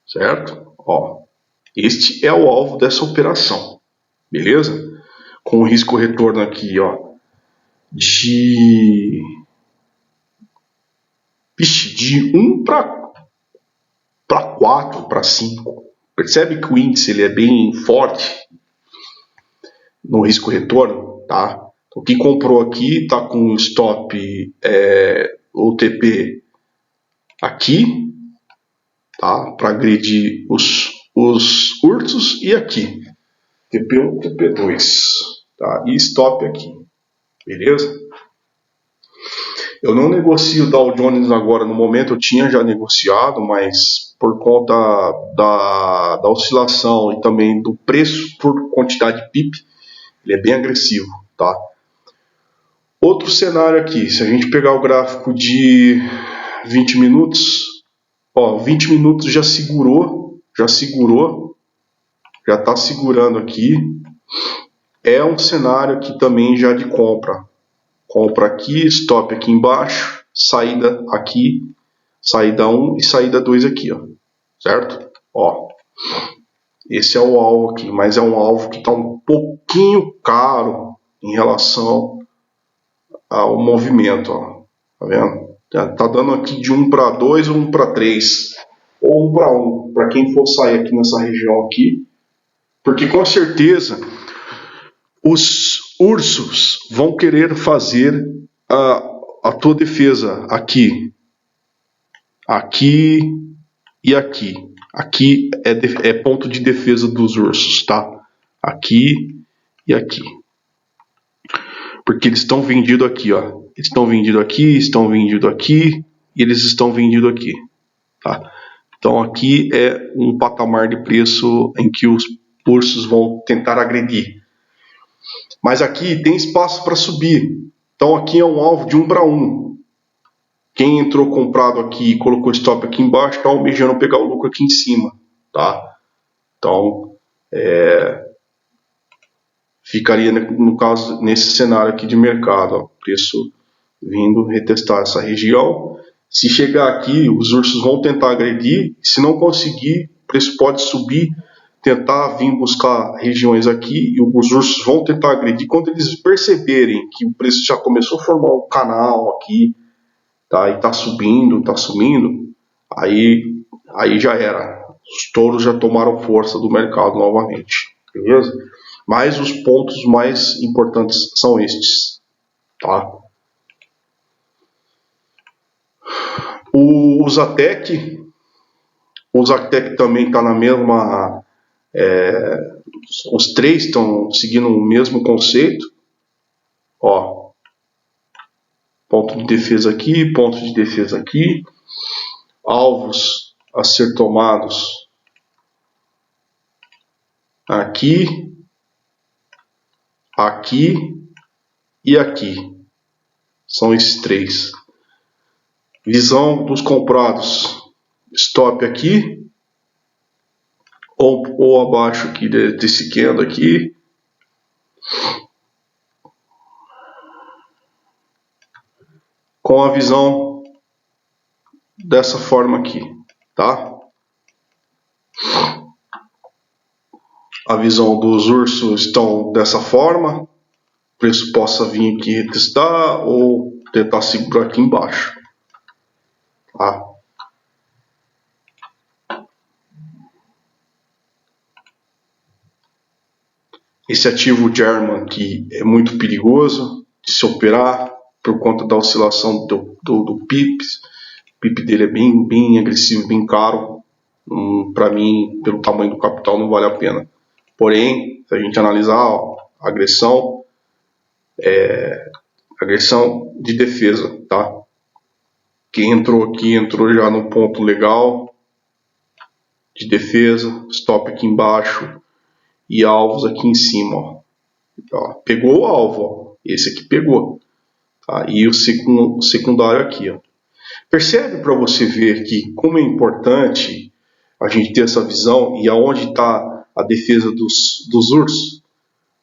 certo? Ó, este é o alvo dessa operação, beleza? Com o risco retorno aqui, ó, de 1 para 4, para 5. Percebe que o índice ele é bem forte no risco retorno, tá? Então, quem comprou aqui está com o stop OTP aqui, tá? Para agredir os ursos e aqui, TP1, TP2, tá? E stop aqui, beleza? Eu não negocio o Dow Jones agora no momento, eu tinha já negociado, mas por conta da oscilação e também do preço por quantidade PIP, ele é bem agressivo, tá? Outro cenário aqui, se a gente pegar o gráfico de 20 minutos, ó, 20 minutos já segurou, já está segurando aqui. É um cenário aqui também já de compra. Compra aqui, stop aqui embaixo, saída aqui, saída 1 e saída 2 aqui, ó, certo? Ó, Esse é o alvo aqui, mas é um alvo que está um pouquinho caro em relação ao movimento, ó. Tá vendo? Tá dando aqui de 1 para 2 ou 1 para 3 ou 1 para 1, para quem for sair aqui nessa região aqui, porque com certeza os ursos vão querer fazer a tua defesa aqui, aqui e aqui. Aqui é ponto de defesa dos ursos, tá? Aqui e aqui. Porque eles estão vendidos aqui, ó. Eles estão vendidos aqui, estão vendidos aqui e eles estão vendidos aqui, tá? Então aqui é um patamar de preço em que os ursos vão tentar agredir. Mas aqui tem espaço para subir. Então aqui é um alvo de 1 para 1. Quem entrou comprado aqui e colocou stop aqui embaixo está almejando pegar o lucro aqui em cima, tá? Então ficaria no caso nesse cenário aqui de mercado, ó, preço vindo retestar essa região. Se chegar aqui, os ursos vão tentar agredir. Se não conseguir, o preço pode subir, tentar vir buscar regiões aqui e os ursos vão tentar agredir. Quando eles perceberem que o preço já começou a formar um canal aqui, tá, e está subindo, aí já era. Os touros já tomaram força do mercado novamente, beleza? Mas os pontos mais importantes são estes, tá? O Zatec também está na mesma. Os três estão seguindo o mesmo conceito. Ó, ponto de defesa aqui, ponto de defesa aqui, alvos a ser tomados aqui, aqui e aqui. São esses três. Visão dos comprados, stop aqui ou abaixo aqui desse candle aqui. Com a visão dessa forma aqui, tá? A visão dos ursos estão dessa forma. O preço possa vir aqui retestar ou tentar segurar aqui embaixo, tá? Esse ativo German aqui é muito perigoso de se operar por conta da oscilação do PIP. O PIP dele é bem agressivo, bem caro. Para mim, pelo tamanho do capital, não vale a pena. Porém, se a gente analisar, ó, agressão de defesa, tá? Quem entrou aqui entrou já no ponto legal de defesa, stop aqui embaixo e alvos aqui em cima, ó. Pegou o alvo, ó. Esse aqui pegou, tá? E o secundário aqui, ó. Percebe para você ver que como é importante a gente ter essa visão e aonde está a defesa dos ursos?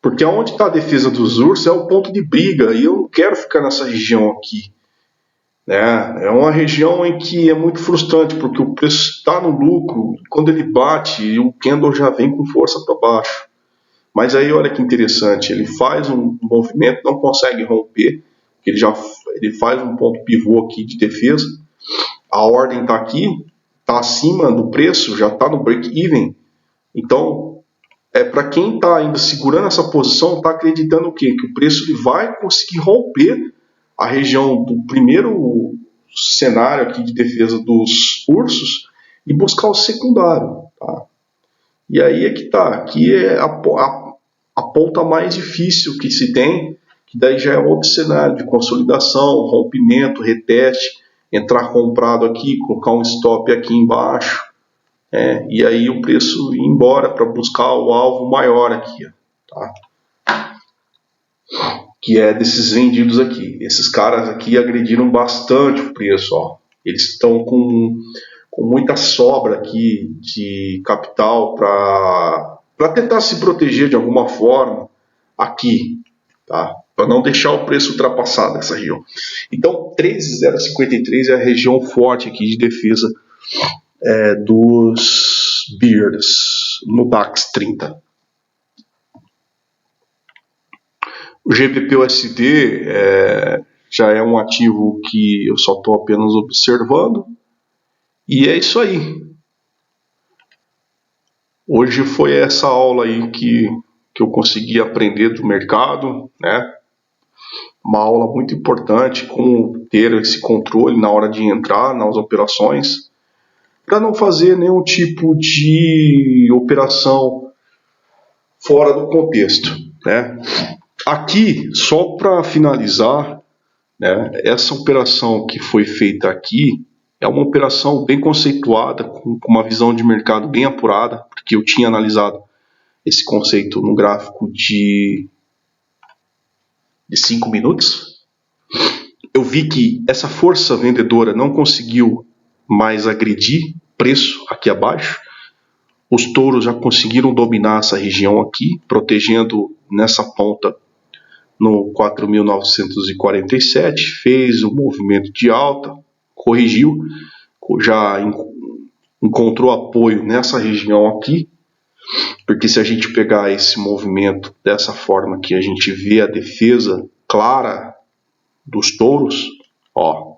Porque aonde está a defesa dos ursos é o ponto de briga e eu não quero ficar nessa região aqui, né? É uma região em que é muito frustrante porque o preço está no lucro, quando ele bate o candle já vem com força para baixo. Mas aí olha que interessante, ele faz um movimento, não consegue romper, ele faz um ponto pivô aqui de defesa, a ordem está aqui, está acima do preço, já está no break-even. Então, para quem está ainda segurando essa posição, está acreditando o quê? Que o preço ele vai conseguir romper a região do primeiro cenário aqui de defesa dos ursos e buscar o secundário, tá? E aí é que está, aqui é a ponta mais difícil que se tem, que daí já é um outro cenário de consolidação, rompimento, reteste, entrar comprado aqui, colocar um stop aqui embaixo, e aí o preço ir embora para buscar o alvo maior aqui, tá? Que é desses vendidos aqui. Esses caras aqui agrediram bastante o preço, ó. Eles estão com muita sobra aqui de capital para tentar se proteger de alguma forma aqui, tá? Para não deixar o preço ultrapassar dessa região. Então 13,053 é a região forte aqui de defesa dos Beers no DAX 30. O GBP-USD já é um ativo que eu só estou apenas observando. E é isso aí. Hoje foi essa aula aí que eu consegui aprender do mercado, né? Uma aula muito importante, como ter esse controle na hora de entrar nas operações, para não fazer nenhum tipo de operação fora do contexto, né? Aqui, só para finalizar, né, essa operação que foi feita aqui é uma operação bem conceituada, com uma visão de mercado bem apurada, porque eu tinha analisado esse conceito no gráfico de 5 minutos. Eu vi que essa força vendedora não conseguiu mais agredir preço aqui abaixo. Os touros já conseguiram dominar essa região aqui, protegendo nessa ponta no 4.947, fez um movimento de alta, corrigiu, já encontrou apoio nessa região aqui, porque se a gente pegar esse movimento dessa forma que a gente vê a defesa clara dos touros, ó,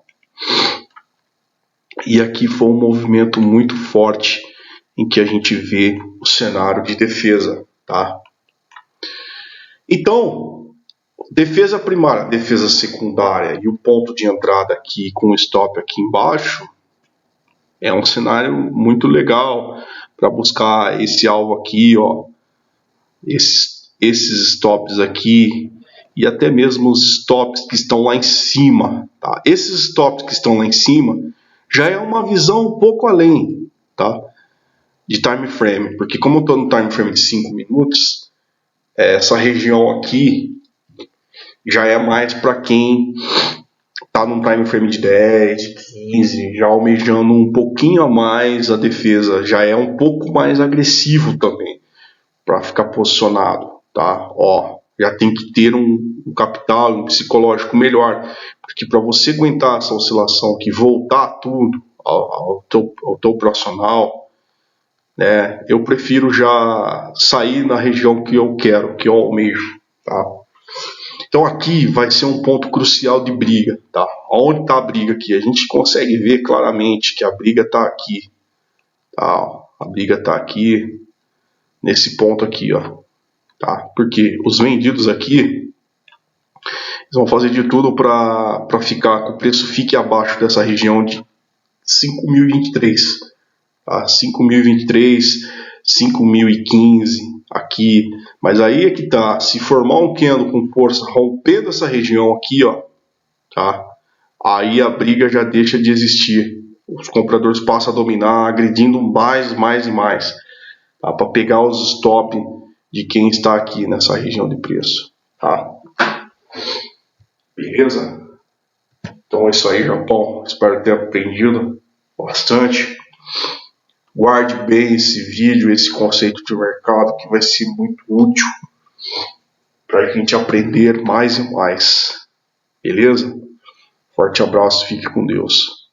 e aqui foi um movimento muito forte em que a gente vê o cenário de defesa, tá? Então, defesa primária, defesa secundária e o ponto de entrada aqui com o stop aqui embaixo é um cenário muito legal para buscar esse alvo aqui, ó, esses stops aqui e até mesmo os stops que estão lá em cima, tá? Esses stops que estão lá em cima já é uma visão um pouco além, tá? De time frame, porque como eu estou no time frame de 5 minutos, essa região aqui já é mais para quem está num time frame de 10, 15, já almejando um pouquinho a mais a defesa, já é um pouco mais agressivo também para ficar posicionado, tá? Ó, já tem que ter um capital, um psicológico melhor, porque para você aguentar essa oscilação aqui, voltar tudo ao teu operacional, né, eu prefiro já sair na região que eu quero, que eu almejo, tá? Então aqui vai ser um ponto crucial de briga, tá? Onde está a briga aqui? A gente consegue ver claramente que a briga está aqui, tá? A briga está aqui, nesse ponto aqui, ó, tá? Porque os vendidos aqui, eles vão fazer de tudo para ficar que o preço fique abaixo dessa região de 5.023, tá? 5.023, 5.015 aqui, mas aí é que tá, se formar um candle com força rompendo essa região aqui, ó, tá? Aí a briga já deixa de existir, os compradores passam a dominar, agredindo mais e mais, tá? Para pegar os stop de quem está aqui nessa região de preço, tá? Beleza? Então é isso aí, Japão, espero ter aprendido bastante. Guarde bem esse vídeo, esse conceito de mercado, que vai ser muito útil para a gente aprender mais e mais. Beleza? Forte abraço, fique com Deus.